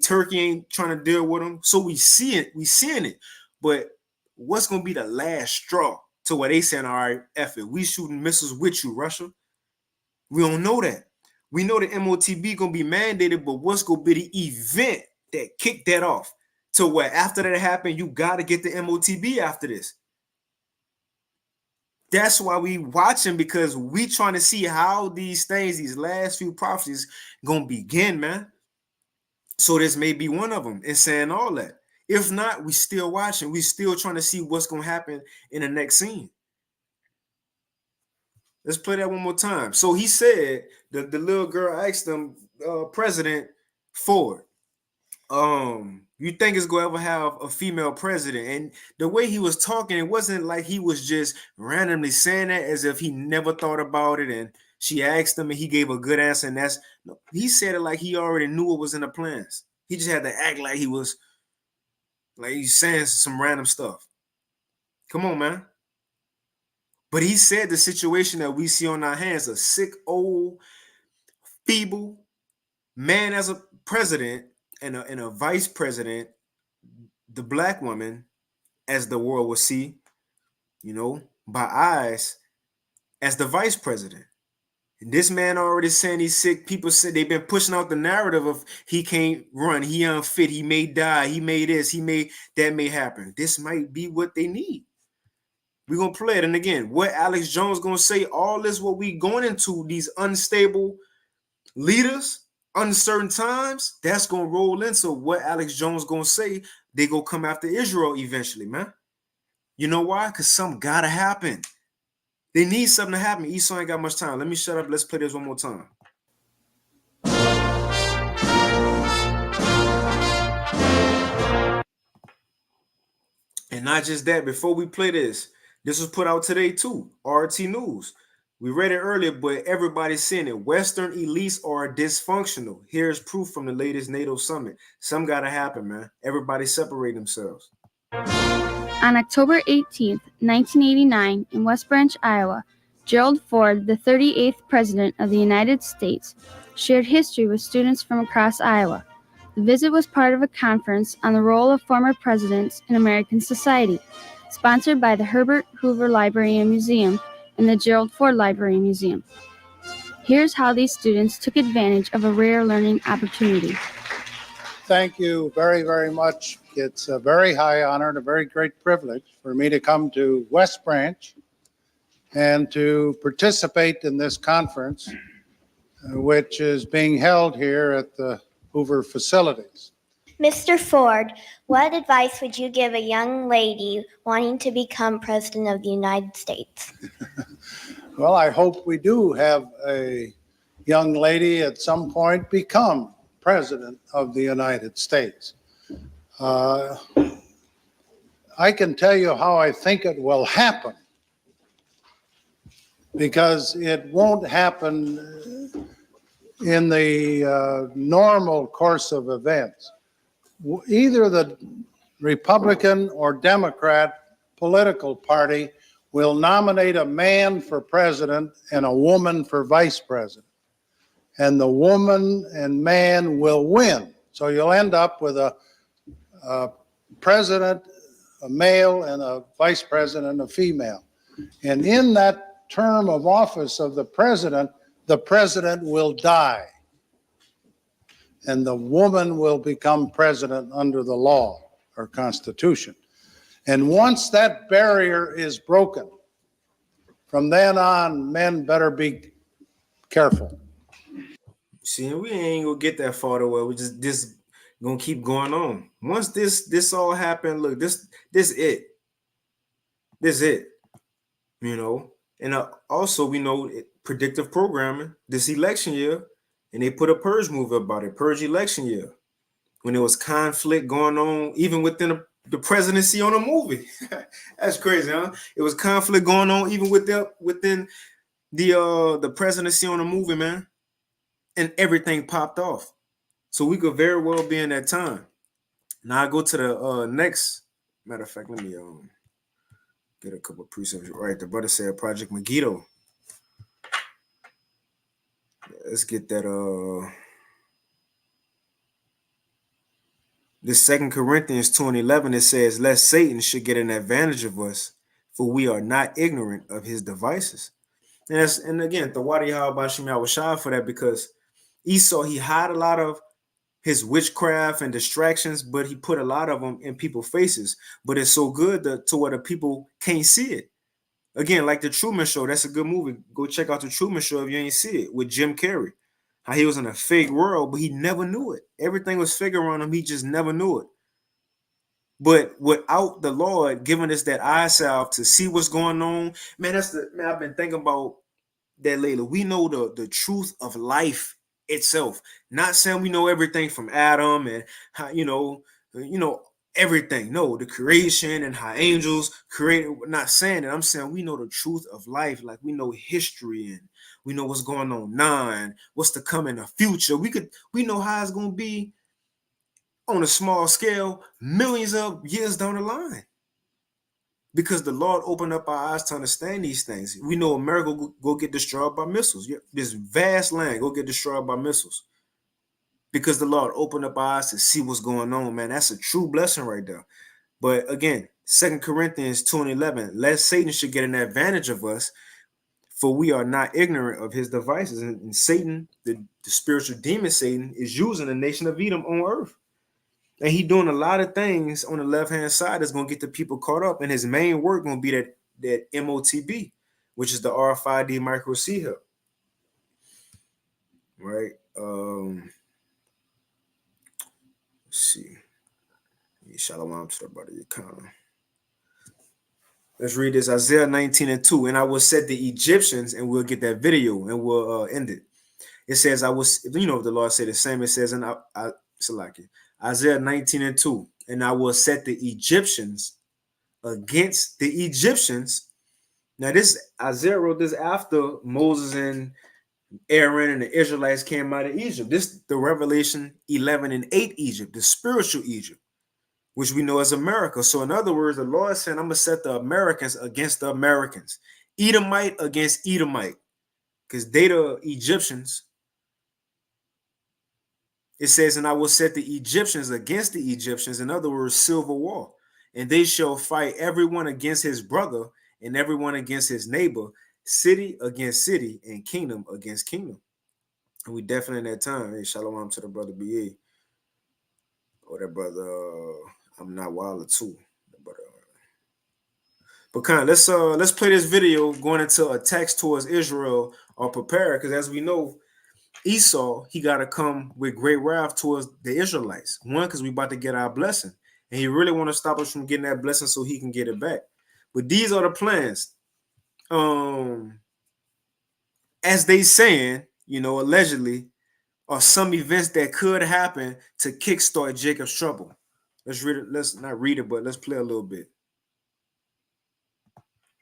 Turkey ain't trying to deal with them. So we see it. We seeing it. But what's going to be the last straw to what they saying, all right, F it. We shooting missiles with you, Russia. We don't know that. We know the MOTB going to be mandated, but what's going to be the event that kicked that off? To where after that happened, you got to get the MOTB after this. That's why we watching, because we trying to see how these things, these last few prophecies, gonna begin, man. So this may be one of them. It's saying all that. If not, we still watching. We still trying to see what's gonna happen in the next scene. Let's play that one more time. So he said, the little girl asked him, President Ford, you think it's gonna ever have a female president? And the way he was talking, it wasn't like he was just randomly saying that as if he never thought about it, and she asked him and he gave a good answer. And he said it like he already knew what was in the plans. He just had to act like he's saying some random stuff. Come on, man. But he said the situation that we see on our hands, a sick, old, feeble man as a president, and a vice president, the black woman, as the world will see, by eyes, as the vice president. And this man already saying he's sick. People said they've been pushing out the narrative of he can't run, he unfit, he may die, he may this, that may happen. This might be what they need. We're going to play it. And again, what Alex Jones going to say, all this what we going into, these unstable leaders, uncertain times, that's going to roll into what Alex Jones going to say. They go come after Israel eventually, man. You know why? Because something got to happen. They need something to happen. Esau ain't got much time. Let me shut up. Let's play this one more time. And not just that, before we play this was put out today too, RT News. We read it earlier, but everybody's saying it. Western elites are dysfunctional. Here's proof from the latest NATO summit. Something got to happen, man. Everybody separate themselves. On October 18, 1989, in West Branch, Iowa, Gerald Ford, the 38th President of the United States, shared history with students from across Iowa. The visit was part of a conference on the role of former presidents in American society, sponsored by the Herbert Hoover Library and Museum and the Gerald Ford Library and Museum. Here's how these students took advantage of a rare learning opportunity. Thank you very, very much. It's a very high honor and a very great privilege for me to come to West Branch and to participate in this conference, which is being held here at the Hoover facilities. Mr. Ford, what advice would you give a young lady wanting to become President of the United States? Well, I hope we do have a young lady at some point become President of the United States. I can tell you how I think it will happen, because it won't happen in the normal course of events. Either the Republican or Democrat political party will nominate a man for president and a woman for vice president, and the woman and man will win. So you'll end up with a president, a male, and a vice president, a female. And in that term of office of the president will die, and the woman will become president under the law or constitution. And once that barrier is broken, from then on, men better be careful. See, we ain't gonna get that far away. We just this gonna keep going on. Once this all happened, look, this it. This it. You know. And also we know predictive programming this election year, and they put a purge movie about it, purge election year, when there was conflict going on, even within the presidency on a movie. That's crazy, huh? It was conflict going on even within the presidency on a movie, man. And everything popped off. So we could very well be in that time. Now I go to the next. Matter of fact, let me get a couple of precepts right. The brother said Project Megiddo. Let's get that this 2 Corinthians 2:11, it says, lest Satan should get an advantage of us, for we are not ignorant of his devices. And again, Tawadi Hawabashim Yawashah for that, because Esau, he had a lot of his witchcraft and distractions, but he put a lot of them in people's faces. But it's so good to where the people can't see it. Again, like the Truman Show, that's a good movie. Go check out the Truman Show if you ain't see it, with Jim Carrey. How he was in a fake world, but he never knew it. Everything was fake around him. He just never knew it. But without the Lord giving us that eye salve to see what's going on, man, I've been thinking about that lately. We know the truth of life itself. Not saying we know everything from Adam and how everything. No, the creation and how angels created. Not saying that. I'm saying we know the truth of life. Like we know history and we know what's going on now and what's to come in the future. We know how it's gonna be on a small scale, millions of years down the line. Because the Lord opened up our eyes to understand these things. We know America go get destroyed by missiles. This vast land go get destroyed by missiles. Because the Lord opened up our eyes to see what's going on, man. That's a true blessing right there. But again, 2 Corinthians 2:11, lest Satan should get an advantage of us, for we are not ignorant of his devices. And Satan, the spiritual demon Satan, is using the nation of Edom on earth. And he doing a lot of things on the left-hand side that's going to get the people caught up. And his main work going to be that MOTB, which is the RFID micro C hub. Right? Let's see. Shalom to the brother Yakana. Let's read this. Isaiah 19:2. And I will set the Egyptians, and we'll get that video, and we'll end it. It says, I was, the Lord said the same. It says in Isaiah 19:2, and I will set the Egyptians against the Egyptians. Now, this Isaiah wrote this after Moses and Aaron and the Israelites came out of Egypt. This the Revelation 11:8 Egypt, the spiritual Egypt, which we know as America. So in other words, the Lord said, I'm going to set the Americans against the Americans. Edomite against Edomite, because they the Egyptians. It says, and I will set the Egyptians against the Egyptians, in other words, civil war. And they shall fight everyone against his brother and everyone against his neighbor, city against city and kingdom against kingdom. And we definitely in that time. Hey, shalom to the brother B.A. Or that brother, I'm not wilder too. But kind let's play this video going into attacks towards Israel or prepare, because as we know, Esau, he got to come with great wrath towards the Israelites. One, because we about to get our blessing. And he really want to stop us from getting that blessing so he can get it back. But these are the plans. As they saying, allegedly, are some events that could happen to kickstart Jacob's trouble. Let's read it. Let's not read it, but let's play a little bit.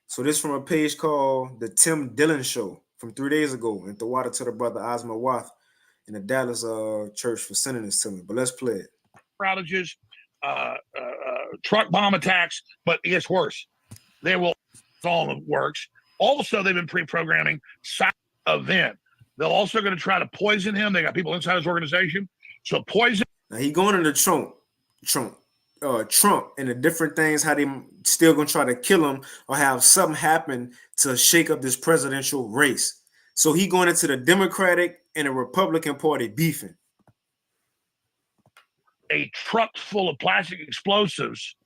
So this from a page called The Tim Dillon Show from 3 days ago. And the water to the brother Osma Wath in the Dallas church for sending this to me. But let's play it. Outages, truck bomb attacks, but it gets worse. They will all the works. Also, they've been pre-programming side event. They're also going to try to poison him. They got people inside his organization. So poison. Now he going into Trump and the different things, how they still gonna try to kill him or have something happen to shake up this presidential race. So he going into the Democratic and the Republican Party beefing. A truck full of plastic explosives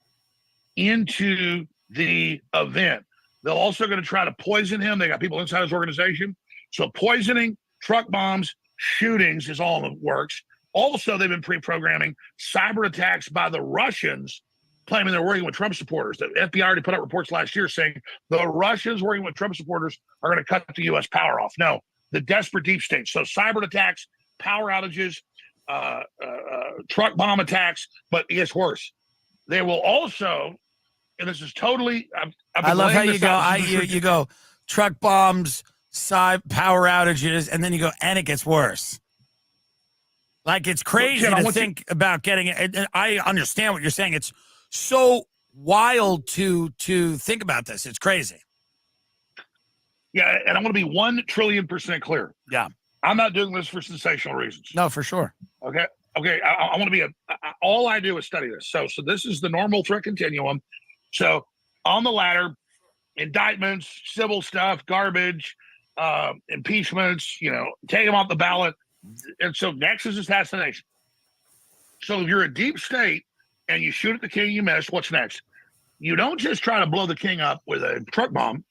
into the event. They're also going to try to poison him. They got people inside his organization. So poisoning, truck bombs, shootings is all in the works. Also, they've been pre-programming cyber attacks by the Russians, claiming they're working with Trump supporters. The FBI already put out reports last year saying the Russians working with Trump supporters are going to cut the U.S. power off. No, the desperate deep state. So cyber attacks, power outages, truck bomb attacks, but it gets worse. They will also, and this is totally. I love how you go. You go truck bombs, power outages, and then you go, and it gets worse. Like, it's crazy to think about getting it. And I understand what you're saying. It's so wild to think about this. It's crazy. Yeah, and I'm going to be 1,000,000,000% clear. Yeah. I'm not doing this for sensational reasons. No, for sure. Okay. I want to be all I do is study this. So this is the normal threat continuum. So on the ladder, indictments, civil stuff, garbage, impeachments, take them off the ballot. And so next is assassination. So if you're a deep state and you shoot at the king, you miss, what's next? You don't just try to blow the king up with a truck bomb.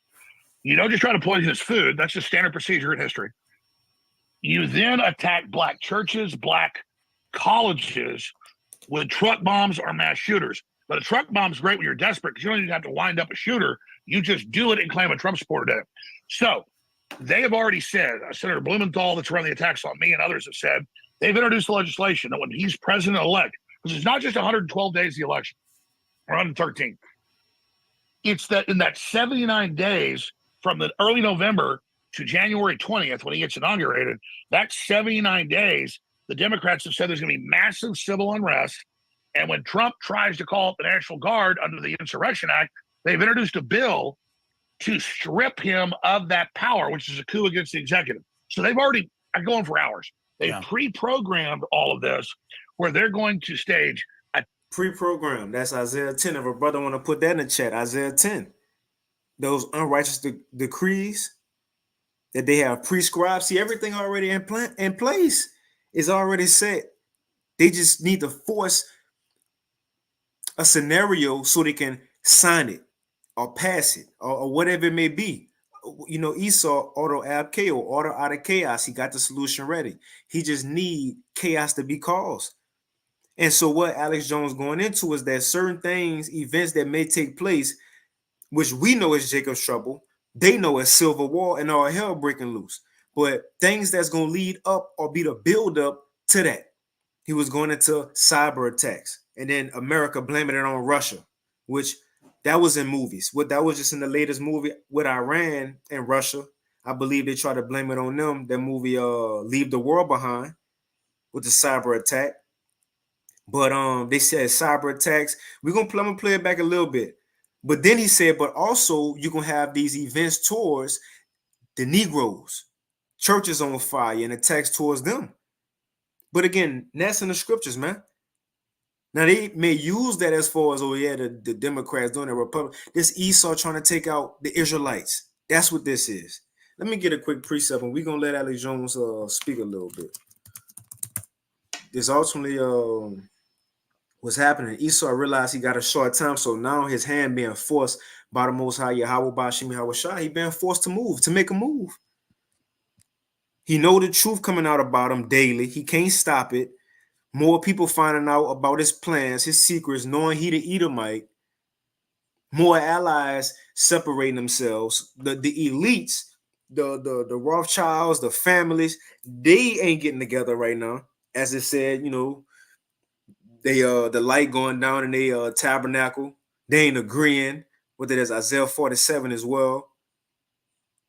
You don't just try to poison his food. That's just standard procedure in history. You then attack black churches, black colleges with truck bombs or mass shooters. But a truck bomb is great when you're desperate because you don't even have to wind up a shooter. You just do it and claim a Trump supporter did it. So they have already said, Senator Blumenthal, that's run the attacks on me, and others have said, they've introduced the legislation that when he's president-elect, because it's not just 112 days of the election, or 113. It's that in that 79 days from the early November to January 20th, when he gets inaugurated, that 79 days, the Democrats have said there's going to be massive civil unrest. And when Trump tries to call up the National Guard under the Insurrection Act, they've introduced a bill to strip him of that power, which is a coup against the executive. So they've already going for hours. They've pre-programmed all of this where they're going to stage a pre-programmed. That's Isaiah 10. If a brother want to put that in the chat, Isaiah 10. Those unrighteous decrees that they have prescribed. See, everything already in place is already set. They just need to force a scenario so they can sign it or pass it or whatever it may be. Esau, auto ab chaos, order out of chaos. He got the solution ready. He just need chaos to be caused. And so what Alex Jones going into is that certain things, events that may take place, which we know is Jacob's trouble, they know is civil war and all hell breaking loose. But things that's going to lead up or be the build up to that. He was going into cyber attacks and then America blaming it on Russia, which that was in movies. That was just in the latest movie with Iran and Russia. I believe they tried to blame it on them. That movie, Leave the World Behind, with the cyber attack. But they said cyber attacks. I'm gonna play it back a little bit. But then he said, but also you're gonna have these events towards the Negroes, churches on fire, and attacks towards them. But again, that's in the scriptures, man. Now, they may use that as far as, the Democrats doing the Republic. This Esau trying to take out the Israelites. That's what this is. Let me get a quick precept, and we're going to let Alex Jones speak a little bit. This ultimately was happening. Esau realized he got a short time, so now his hand being forced by the Most High, Yahweh, Bashim, Yahweh Shai, he being forced to move, to make a move. He know the truth coming out about him daily. He can't stop it. More people finding out about his plans, his secrets, knowing he the Edomite. More allies separating themselves. The elites, the Rothschilds, the families, they ain't getting together right now. As it said, you know, they the light going down in the tabernacle. They ain't agreeing with it as Isaiah 47 as well.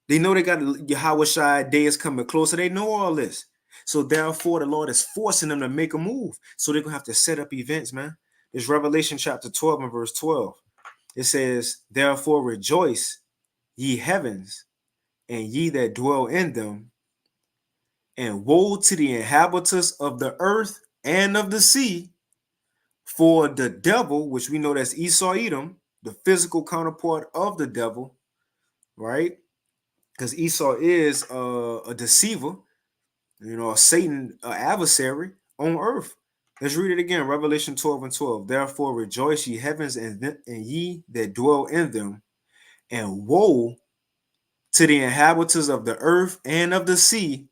They know they got Yahweh Shai day is coming closer. They know all this. So therefore, the Lord is forcing them to make a move. So they're gonna have to set up events, man. It's Revelation chapter 12 and verse 12. It says, therefore rejoice, ye heavens, and ye that dwell in them, and woe to the inhabitants of the earth and of the sea, for the devil, which we know that's Esau Edom, the physical counterpart of the devil, right? Because Esau is a deceiver, you know, a Satan, an adversary on earth. Let's read it again, Revelation 12 and 12. Therefore rejoice, ye heavens, and ye that dwell in them, and woe to the inhabitants of the earth and of the sea,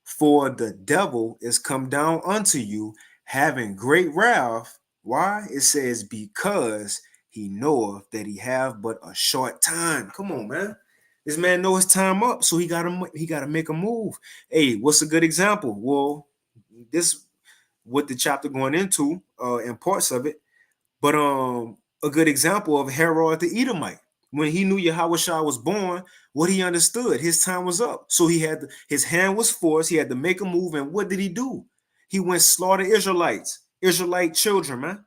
for the devil is come down unto you, having great wrath. Why? It says, because he knoweth that he have but a short time. Come on, man. This man know his time up, so he gotta make a move. Hey, what's a good example? Well, this what the chapter going into, and parts of it, but a good example of Herod the Edomite. When he knew Yahweh Shah was born, what he understood, his time was up. So his hand was forced, he had to make a move, and what did he do? He went slaughter Israelites, Israelite children, man.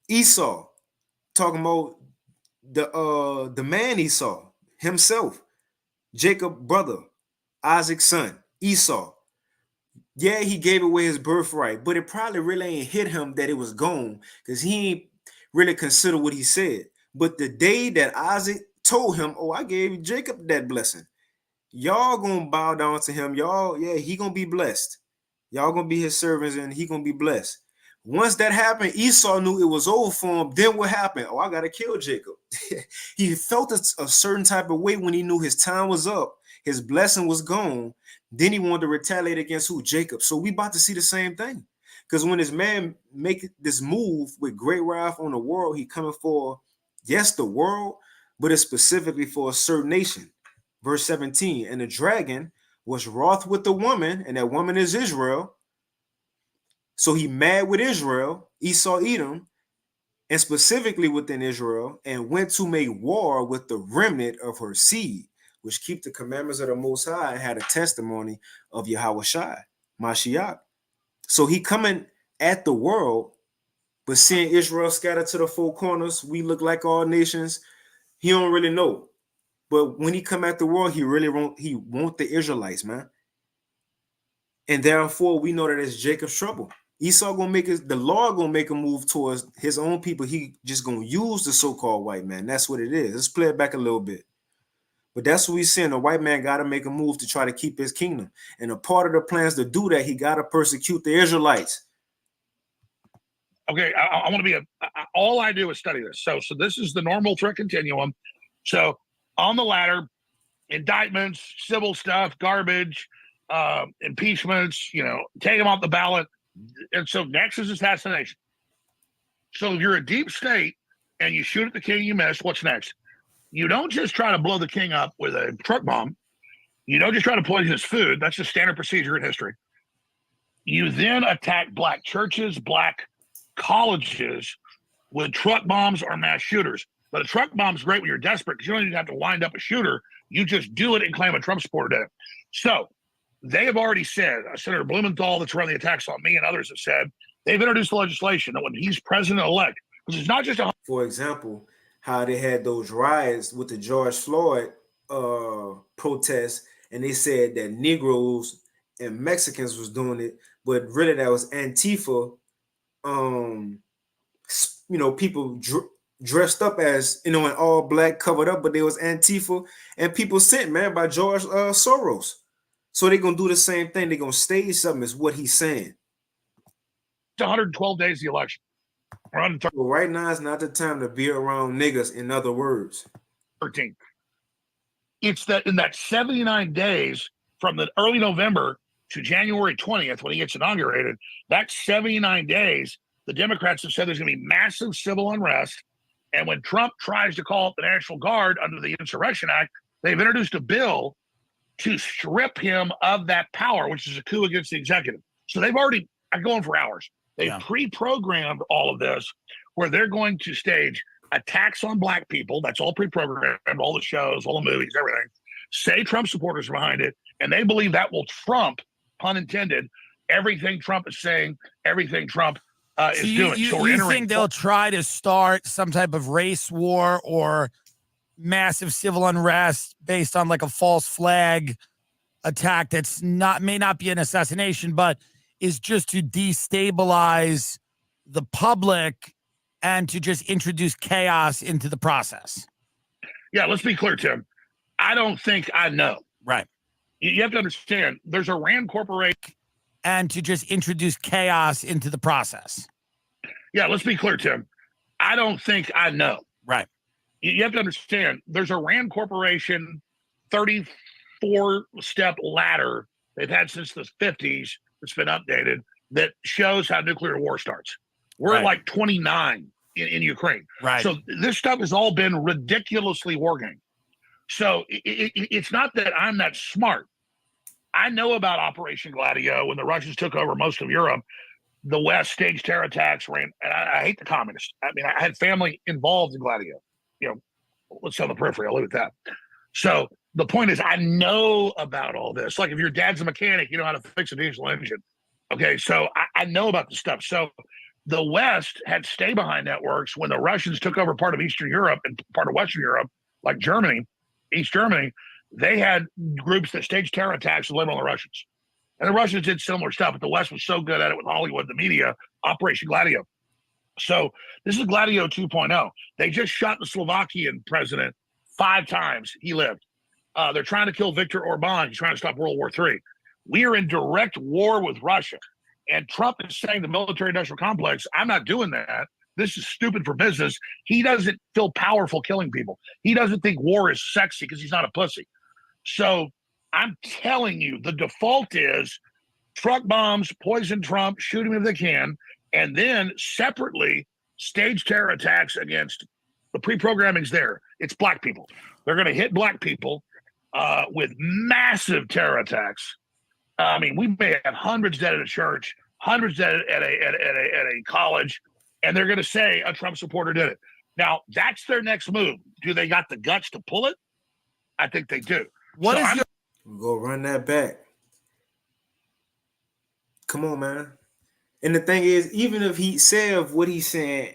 Esau, talking about the man Esau himself, Jacob brother, Isaac's son, Esau. Yeah, he gave away his birthright, but it probably really ain't hit him that it was gone because he ain't really consider what he said. But the day that Isaac told him, oh, I gave Jacob that blessing, y'all gonna bow down to him. Y'all, yeah, he gonna be blessed. Y'all gonna be his servants and he gonna be blessed. Once that happened, Esau knew it was over for him. Then what happened? Oh, I gotta kill Jacob. He felt a certain type of way when he knew his time was up, his blessing was gone. Then he wanted to retaliate against who? Jacob. So we about to see the same thing. Because when this man make this move with great wrath on the world, he coming for, yes, the world, but it's specifically for a certain nation. Verse 17, and the dragon was wroth with the woman, and that woman is Israel. So he mad with Israel, Esau Edom, and specifically within Israel, and went to make war with the remnant of her seed, which keep the commandments of the Most High and had a testimony of Yahweh Shai, Mashiach. So he coming at the world, but seeing Israel scattered to the four corners, we look like all nations, he don't really know. But when he come at the world, he really want the Israelites, man. And therefore, we know that it's Jacob's trouble. Esau gonna make the Lord gonna make a move towards his own people. He just gonna use the so-called white man. That's what it is. Let's play it back a little bit. But that's what we're seeing. The white man got to make a move to try to keep his kingdom. And a part of the plans to do that, he got to persecute the Israelites. Okay, I want to be all I do is study this. So this is the normal threat continuum. So on the ladder, indictments, civil stuff, garbage, impeachments, take them off the ballot. And so next is assassination. So if you're a deep state and you shoot at the king, you miss, what's next? You don't just try to blow the king up with a truck bomb. You don't just try to poison his food. That's the standard procedure in history. You then attack black churches, black colleges with truck bombs or mass shooters. But a truck bomb's great when you're desperate because you don't even have to wind up a shooter. You just do it and claim a Trump supporter did it. So they have already said, Senator Blumenthal that's run the attacks on me and others have said, they've introduced legislation that when he's president-elect, because it's not just a... For example, how they had those riots with the George Floyd protests, and they said that Negroes and Mexicans was doing it, but really that was Antifa, people dressed up as, in all black, covered up, but they was Antifa and people sent, man, by George Soros. So they're going to do the same thing. They're going to stage something, is what he's saying. 112 days of the election. Well, right now is not the time to be around niggas, in other words. 13. it's that in that 79 days from the early November to January 20th, when he gets inaugurated, that 79 days, the Democrats have said there's going to be massive civil unrest. And when Trump tries to call up the National Guard under the Insurrection Act, they've introduced a bill to strip him of that power, which is a coup against the executive. So they've already, I'm going for hours. They've pre-programmed all of this where they're going to stage attacks on black people. That's all pre-programmed, all the shows, all the movies, everything. Say Trump supporters are behind it, and they believe that will trump, pun intended, everything Trump is saying, everything Trump is doing. So you think they'll try to start some type of race war or massive civil unrest based on like a false flag attack that's may not be an assassination, but is just to destabilize the public and to just introduce chaos into the process? Yeah, let's be clear, Tim. I don't think I know. Right. You have to understand, there's a Rand Corporation. And to just introduce chaos into the process. Yeah, let's be clear, Tim. I don't think I know. Right. You have to understand, there's a Rand Corporation 34-step ladder they've had since the 50s that's been updated that shows how nuclear war starts. We're at like 29 in Ukraine. Right. So this stuff has all been ridiculously working. So it's not that I'm that smart. I know about Operation Gladio. When the Russians took over most of Europe, the West staged terror attacks. And I hate the communists. I mean, I had family involved in Gladio. You know, let's on the periphery. I'll leave it at that. So the point is, I know about all this. Like if your dad's a mechanic, you know how to fix a diesel engine. Okay, so I know about the stuff. So the West had stay-behind networks when the Russians took over part of Eastern Europe and part of Western Europe, like Germany, East Germany. They had groups that staged terror attacks and blamed on the Russians. And the Russians did similar stuff, but the West was so good at it with Hollywood, the media, Operation Gladio. So this is Gladio 2.0. They just shot the Slovakian president 5 times. He lived. They're trying to kill Viktor Orban. He's trying to stop World War III. We are in direct war with Russia. And Trump is saying the military-industrial complex, I'm not doing that. This is stupid for business. He doesn't feel powerful killing people. He doesn't think war is sexy because he's not a pussy. So I'm telling you, the default is truck bombs, poison Trump, shoot him if they can, and then separately stage terror attacks against the pre-programming's there. It's black people. They're going to hit black people with massive terror attacks. I mean, we may have hundreds dead at a church, hundreds dead at a college, and they're going to say a Trump supporter did it. Now, that's their next move. Do they got the guts to pull it? I think they do. What is go run that back. Come on, man. And the thing is, even if he said what he's saying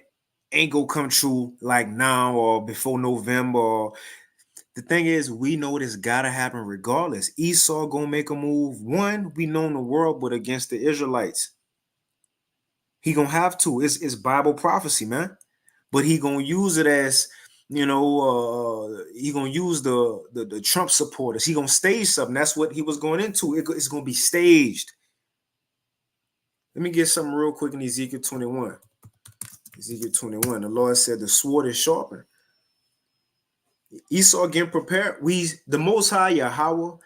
ain't gonna come true like now or before November, or the thing is, we know this gotta happen regardless. Esau gonna make a move. One, we know in the world, but against the Israelites. He gonna have to. It's Bible prophecy, man. But he gonna use it as, you know, he gonna use the Trump supporters. He gonna stage something. That's what he was going into. It's gonna be staged. Let me get something real quick in Ezekiel 21. Ezekiel 21. The Lord said the sword is sharpened. Esau getting prepared. The Most High Yahweh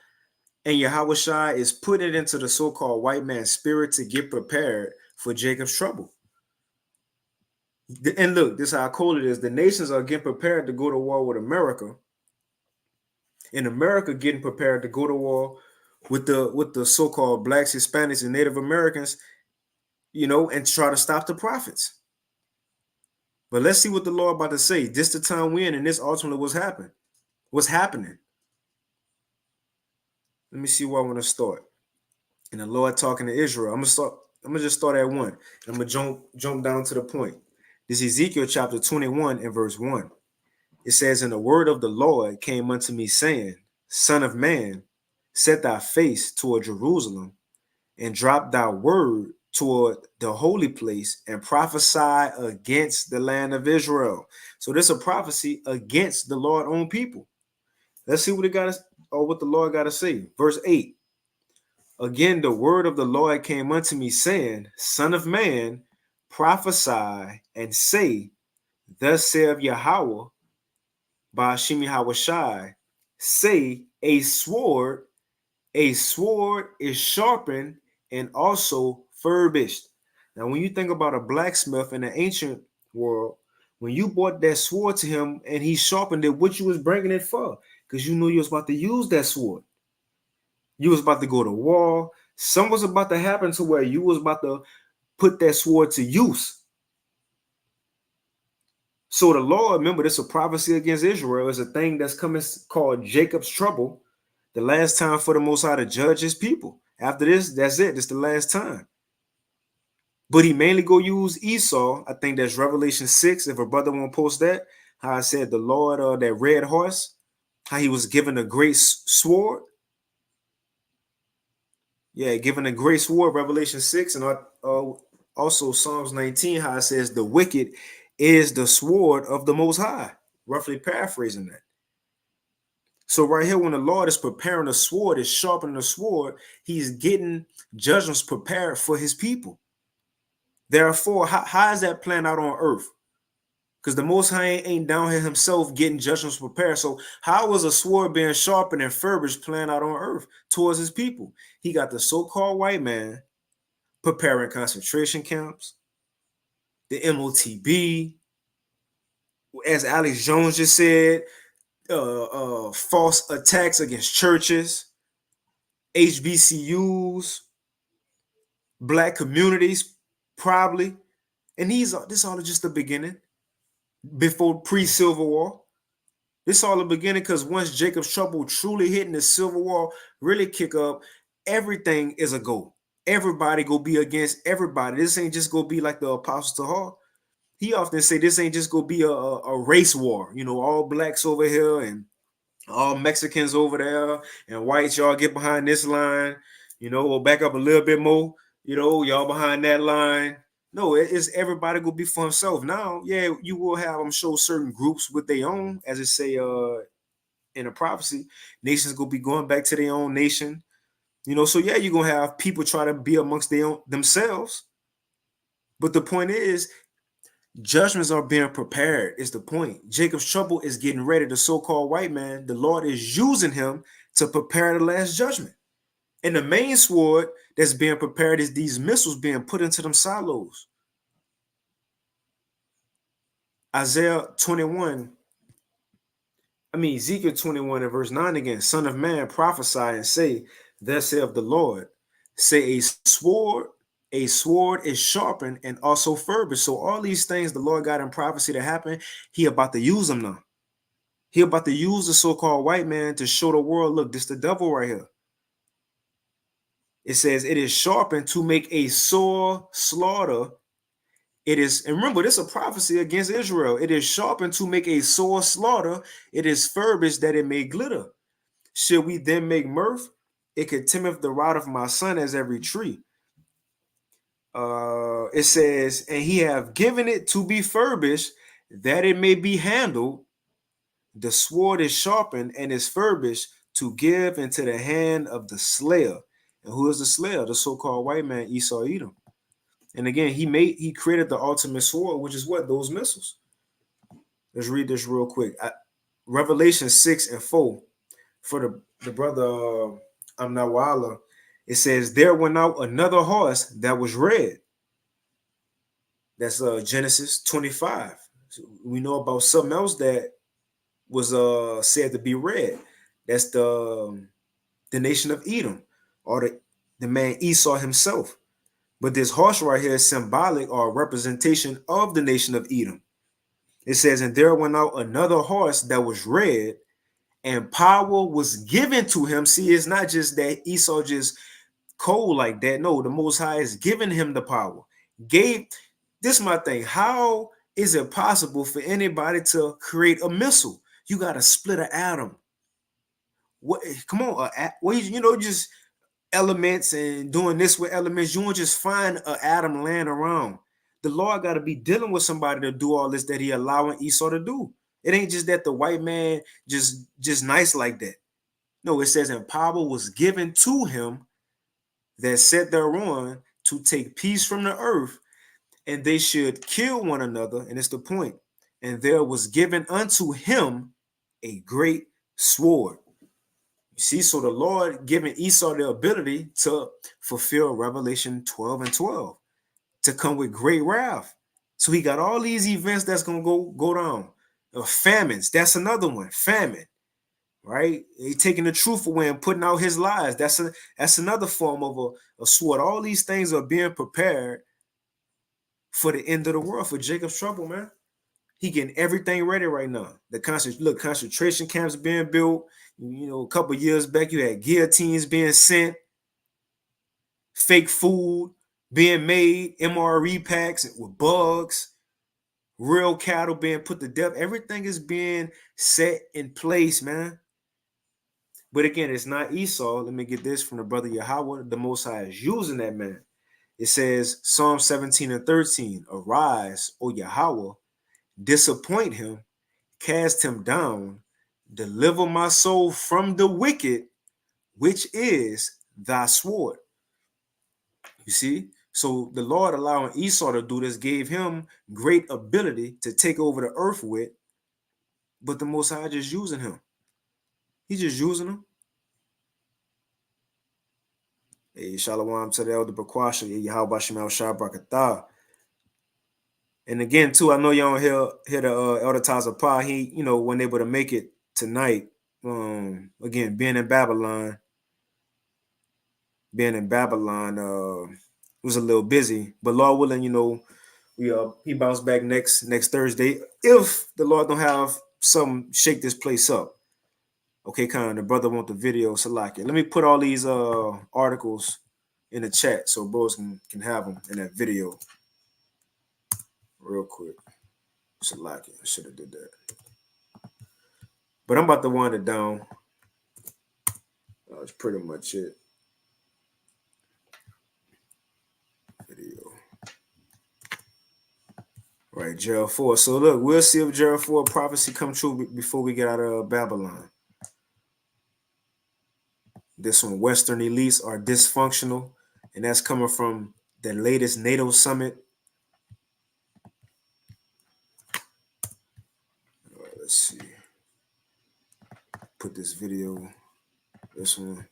and Yahweh Shai is putting it into the so-called white man's spirit to get prepared for Jacob's trouble. And look, this is how cold it is. The nations are getting prepared to go to war with America. And America getting prepared to go to war with the so-called blacks, Hispanics, and Native Americans, you know, and try to stop the prophets. But let's see what the Lord about to say. This the time we're in, and this ultimately what's happening. Let me see where I want to start. And the Lord talking to Israel. I'm gonna just start at 1. I'm gonna jump down to the point. This is Ezekiel chapter 21 and verse 1. It says, and the word of the Lord came unto me, saying, Son of man, set thy face toward Jerusalem, and drop thy word toward the holy place, and prophesy against the land of Israel. So there's a prophecy against the Lord's own people. Let's see what what the Lord got to say. Verse 8. Again, the word of the Lord came unto me, saying, Son of man, prophesy and say, Thus saith Yahweh, by Hashem Yahweh Shai, say a sword is sharpened and also furbished. Now, when you think about a blacksmith in the ancient world, when you bought that sword to him and he sharpened it, what you was bringing it for? Because you knew you was about to use that sword. You was about to go to war. Something was about to happen to where you was about to put that sword to use. So the Lord, remember, this is a prophecy against Israel. It's a thing that's coming called Jacob's trouble. The last time for the Most High to judge his people. After this, that's it. It's the last time. But he mainly go use Esau. I think that's Revelation 6. If a brother won't post that, how I said the Lord, that red horse, how he was given a great sword. Yeah, given a great sword, Revelation 6. And also Psalms 19, how it says the wicked is the sword of the Most High. Roughly paraphrasing that. So right here, when the Lord is preparing a sword, is sharpening a sword, he's getting judgments prepared for his people. Therefore, how is that playing out on earth? Because the Most High ain't down here himself getting judgments prepared. So how is a sword being sharpened and furbished playing out on earth towards his people? He got the so-called white man preparing concentration camps, the MOTB, as Alex Jones just said, false attacks against churches, HBCUs, black communities, probably. And this all is just the beginning. Before pre-Civil War. This all the beginning, because once Jacob's trouble truly hitting the Civil War really kick up, everything is a go. Everybody go be against everybody. This ain't just go be like the Apostles to Hall. He often say this ain't just go be a race war. You know, all blacks over here and all Mexicans over there and whites, y'all get behind this line. You know, we'll back up a little bit more. You know, y'all behind that line. No, it's everybody gonna be for himself. Now, yeah, you will have, I'm sure, certain groups with their own, as it say in a prophecy, nations gonna be going back to their own nation. You know, so yeah, you're gonna have people try to be amongst their own themselves. But the point is, judgments are being prepared, is the point. Jacob's trouble is getting ready. The so-called white man, the Lord is using him to prepare the last judgment. And the main sword that's being prepared is these missiles being put into them silos. Ezekiel 21 and verse 9 again. Son of man, prophesy and say, thus saith the Lord. Say a sword is sharpened and also furbished. So all these things the Lord got in prophecy to happen, he about to use them now. He about to use the so-called white man to show the world, look, this the devil right here. It says it is sharpened to make a sore slaughter. It is, and remember, this is a prophecy against Israel. It is sharpened to make a sore slaughter. It is furbished that it may glitter. Should we then make mirth? It contemneth the rod of my son as every tree. It says, and he have given it to be furbished, that it may be handled. The sword is sharpened and is furbished to give into the hand of the slayer. And who is the slayer? The so-called white man, Esau Edom. And again, he created the ultimate sword, which is what? Those missiles. Let's read this real quick. Revelation 6 and 4. For the brother Amnawala, it says, there went out another horse that was red. That's Genesis 25. So we know about something else that was said to be red. That's the nation of Edom, or the man Esau himself. But this horse right here is symbolic or a representation of the nation of Edom. It says, and there went out another horse that was red, and power was given to him. See, it's not just that Esau just cold like that. No, the Most High is giving him the power. This is my thing. How is it possible for anybody to create a missile? You got to split an atom. What? Come on, just elements and doing this with elements. You won't just find an atom laying around. The Lord got to be dealing with somebody to do all this that he allowing Esau to do. It ain't just that the white man just nice like that. No, it says, and power was given to him that sat thereon to take peace from the earth, and they should kill one another. And it's the point. And there was given unto him a great sword. You see, so the Lord giving Esau the ability to fulfill Revelation 12 and 12, to come with great wrath. So he got all these events that's gonna go down. Famines, that's another one. Famine, right? He taking the truth away and putting out his lies. That's another form of a sword. All these things are being prepared for the end of the world, for Jacob's trouble, man. He getting everything ready right now. The concentration camps being built. You know, a couple years back, you had guillotines being sent, fake food being made, MRE packs with bugs, real cattle being put to death. Everything is being set in place, man. But again, it's not Esau. Let me get this from the brother Yahweh. The Most High is using that man. It says, Psalm 17 and 13, arise, O Yahweh, disappoint him, cast him down, deliver my soul from the wicked, which is thy sword. You see? So the Lord allowing Esau to do this gave him great ability to take over the earth with, but the Most High just using him. He's just using him. Hey, shalom to the elder Bakwasha, Yahweh Shemal Shabrakatah. And again, too, I know y'all don't hear the Elder Taza Pa. He, wasn't able to make it tonight. Again, being in Babylon was a little busy. But Lord willing, he bounced back next Thursday. If the Lord don't have some shake this place up. Okay, Khan, the brother want the video, Salaki. Let me put all these articles in the chat so bros can have them in that video real quick. Salaki, I should have did that. But I'm about to wind it down. That's pretty much it. Video. Right, Gerald 4. So look, we'll see if Gerald 4 prophecy come true before we get out of Babylon. This one, Western elites are dysfunctional, and that's coming from the latest NATO summit. All right, let's see. Put this video, this one.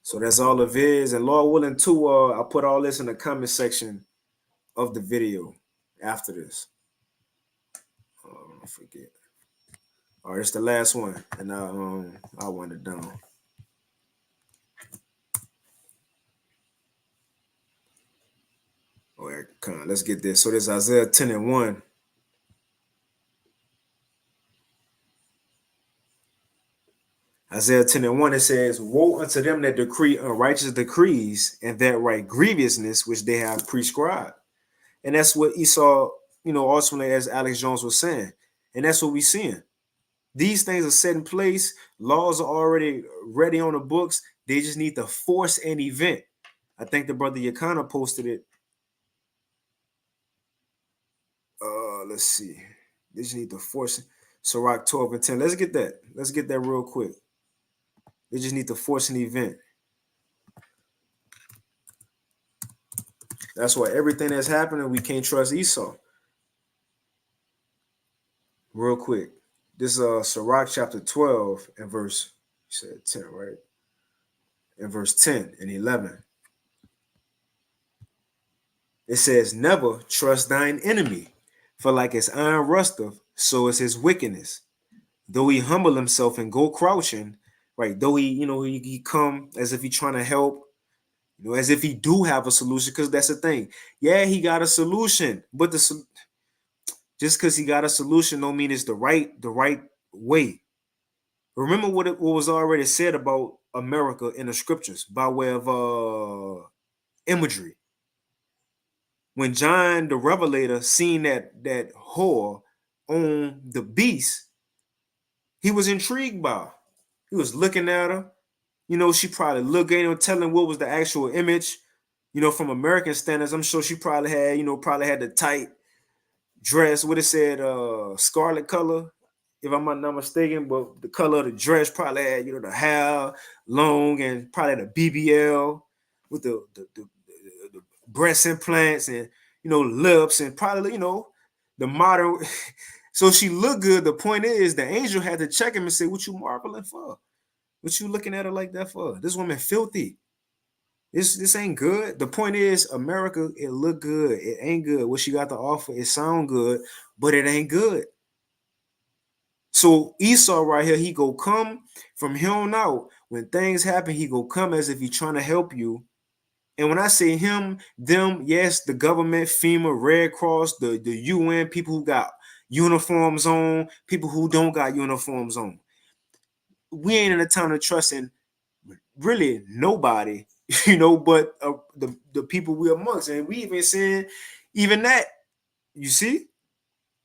So that's all of his. And Lord willing, too, I'll put all this in the comment section of the video after this. Don't forget. All right, it's the last one, and I'll wind it down. All right, come on, let's get this. So there's Isaiah 10 and 1. Isaiah 10 and 1, it says, woe unto them that decree unrighteous decrees and that write grievousness which they have prescribed. And that's what Esau, ultimately, as Alex Jones was saying. And that's what we're seeing. These things are set in place. Laws are already ready on the books. They just need to force an event. I think the brother Yakana posted it. Let's see. They just need to force it. Sirach 12 and 10. Let's get that. Let's get that real quick. They just need to force an event. That's why everything that's happening, we can't trust Esau. Real quick. This is Sirach chapter 12 and verse, you said 10, right? In verse 10 and 11. It says, never trust thine enemy, for like as iron rusteth, so is his wickedness. Though he humble himself and go crouching, right? Though he come as if he trying to help, as if he do have a solution, because that's the thing. Yeah, he got a solution, but just because he got a solution don't mean it's the right way. Remember what was already said about America in the scriptures by way of imagery. When John the Revelator seen that whore on the beast, he was intrigued by her. He was looking at her. She probably looked at him, telling what was the actual image. From American standards, I'm sure she probably had the tight dress. What it said, scarlet color, if I'm not mistaken. But the color of the dress probably had, the hair long and probably the BBL with the breast implants and lips and probably the modern. So she looked good. The point is, the angel had to check him and say, "What you marveling for?" What you looking at her like that for? This woman filthy. This ain't good. The point is, America, it look good. It ain't good. What she got to offer, it sound good, but it ain't good. So Esau right here, he go come from here on out. When things happen, he go come as if he trying to help you. And when I say him, them, yes, the government, FEMA, Red Cross, the UN, people who got uniforms on, people who don't got uniforms on. We ain't in a time of trusting really nobody, but the people we amongst. And we even saying even that, you see,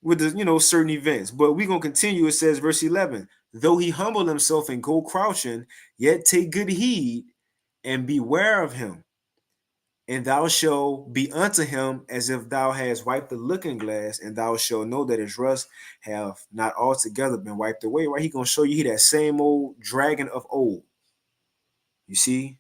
with the certain events. But we're gonna continue. It says, verse 11, though he humble himself and go crouching, yet take good heed and beware of him. And thou shalt be unto him as if thou hadst wiped the looking glass, and thou shalt know that his rust have not altogether been wiped away. Right? He gonna show you he that same old dragon of old. You see?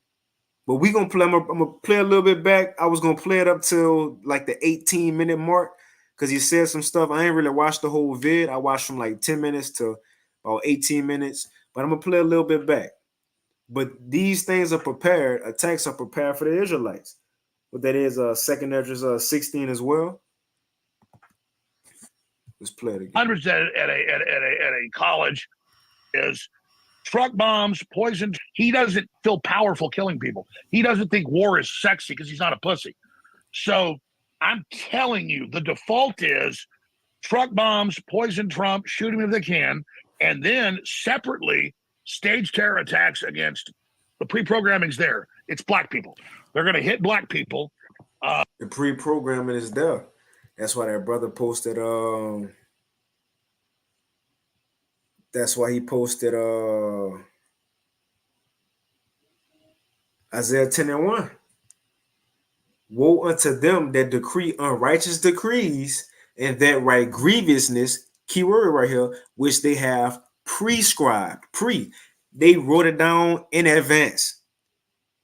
But we gonna play. I'm gonna play a little bit back. I was gonna play it up till like the 18-minute mark because he said some stuff. I ain't really watched the whole vid. I watched from like 10 minutes to about 18 minutes. But I'm gonna play a little bit back. But these things are prepared. Attacks are prepared for the Israelites. But that is 2nd Ezra 16 as well. Let's play it again. Hundreds at a college is truck bombs, poison. He doesn't feel powerful killing people. He doesn't think war is sexy because he's not a pussy. So I'm telling you, the default is truck bombs, poison Trump, shoot him if they can, and then separately stage terror attacks against the pre-programming's there. It's black people. They're going to hit black people. The pre-programming is there. That's why that brother posted. That's why he posted Isaiah 10:1. Woe unto them that decree unrighteous decrees and that write grievousness, key word right here, which they have prescribed. They wrote it down in advance.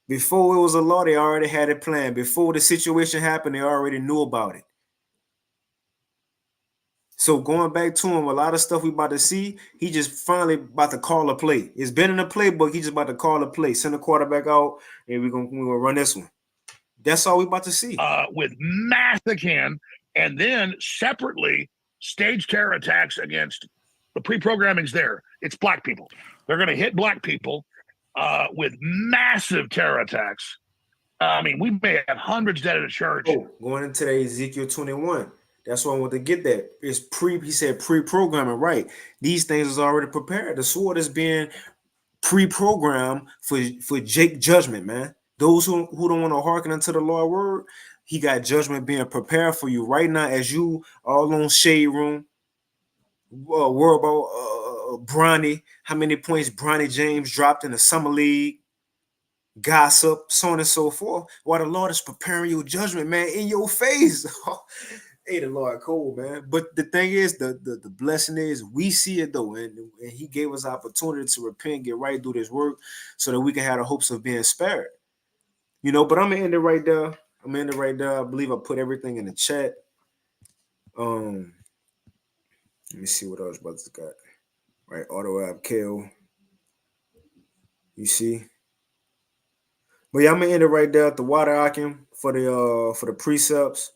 Before it was a law, they already had it planned. Before the situation happened, they already knew about it. So going back to him, a lot of stuff we about to see, he just finally about to call a play. It's been in the playbook. He just about to call a play. Send the quarterback out, and we're gonna run this one. That's all we about to see. With massive can, and then separately stage terror attacks against the pre-programming's there. It's black people. They're going to hit black people with massive terror attacks. I mean, we may have hundreds dead at a church. Oh, going into the Ezekiel 21. That's why I want to get that. It's he said pre-programming, right? These things is already prepared. The sword is being pre-programmed for Jake judgment, man. Those who don't want to hearken unto the Lord's word, he got judgment being prepared for you right now as you all on Shade Room. Worry about Bronny, how many points Bronny James dropped in the Summer League, gossip, so on and so forth. While the Lord is preparing your judgment, man, in your face. Hey, the Lord cool, man. But the thing is, the blessing is we see it though, and he gave us opportunity to repent, get right, do this work, so that we can have the hopes of being spared. But I'm gonna end it right there. I believe I put everything in the chat. Let me see what else brothers got. Right, auto app kill. You see. But yeah, I'm gonna end it right there at the water Akim for the precepts.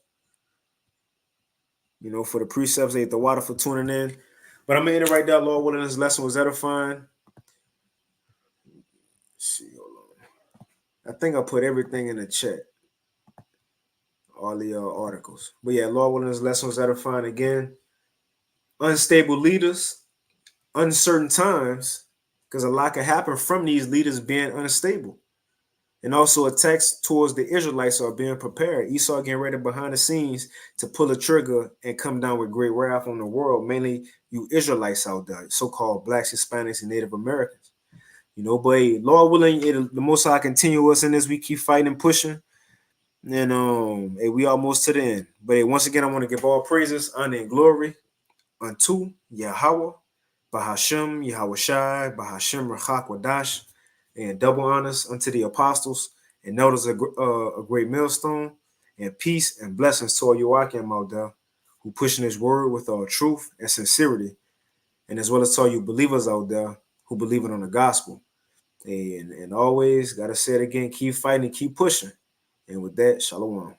For the precepts, ate the water for tuning in. But I'm gonna end it right there. Lord willing, this lesson was edifying. Let's see, hold on. I think I put everything in the chat. All the articles. But yeah, Lord willing, this lesson was edifying again. Unstable leaders, uncertain times, because a lot can happen from these leaders being unstable. And also attacks towards the Israelites are being prepared. Esau getting ready behind the scenes to pull a trigger and come down with great wrath on the world, mainly you Israelites out there, so-called blacks, Hispanics, and Native Americans. But hey, Lord willing, the Most High continue us in this. We keep fighting and pushing. And hey, we almost to the end. But hey, once again, I want to give all praises, honor, and glory unto Yahweh, Bahashem, Yahweh Shai, Bahashem, Rachak Wadash, and double honors unto the apostles, and notice a great millstone, and peace and blessings to all Joachim out there who pushing his word with all truth and sincerity, and as well as to all you believers out there who believe it on the gospel. And always, got to say it again, keep fighting and keep pushing. And with that, shalom.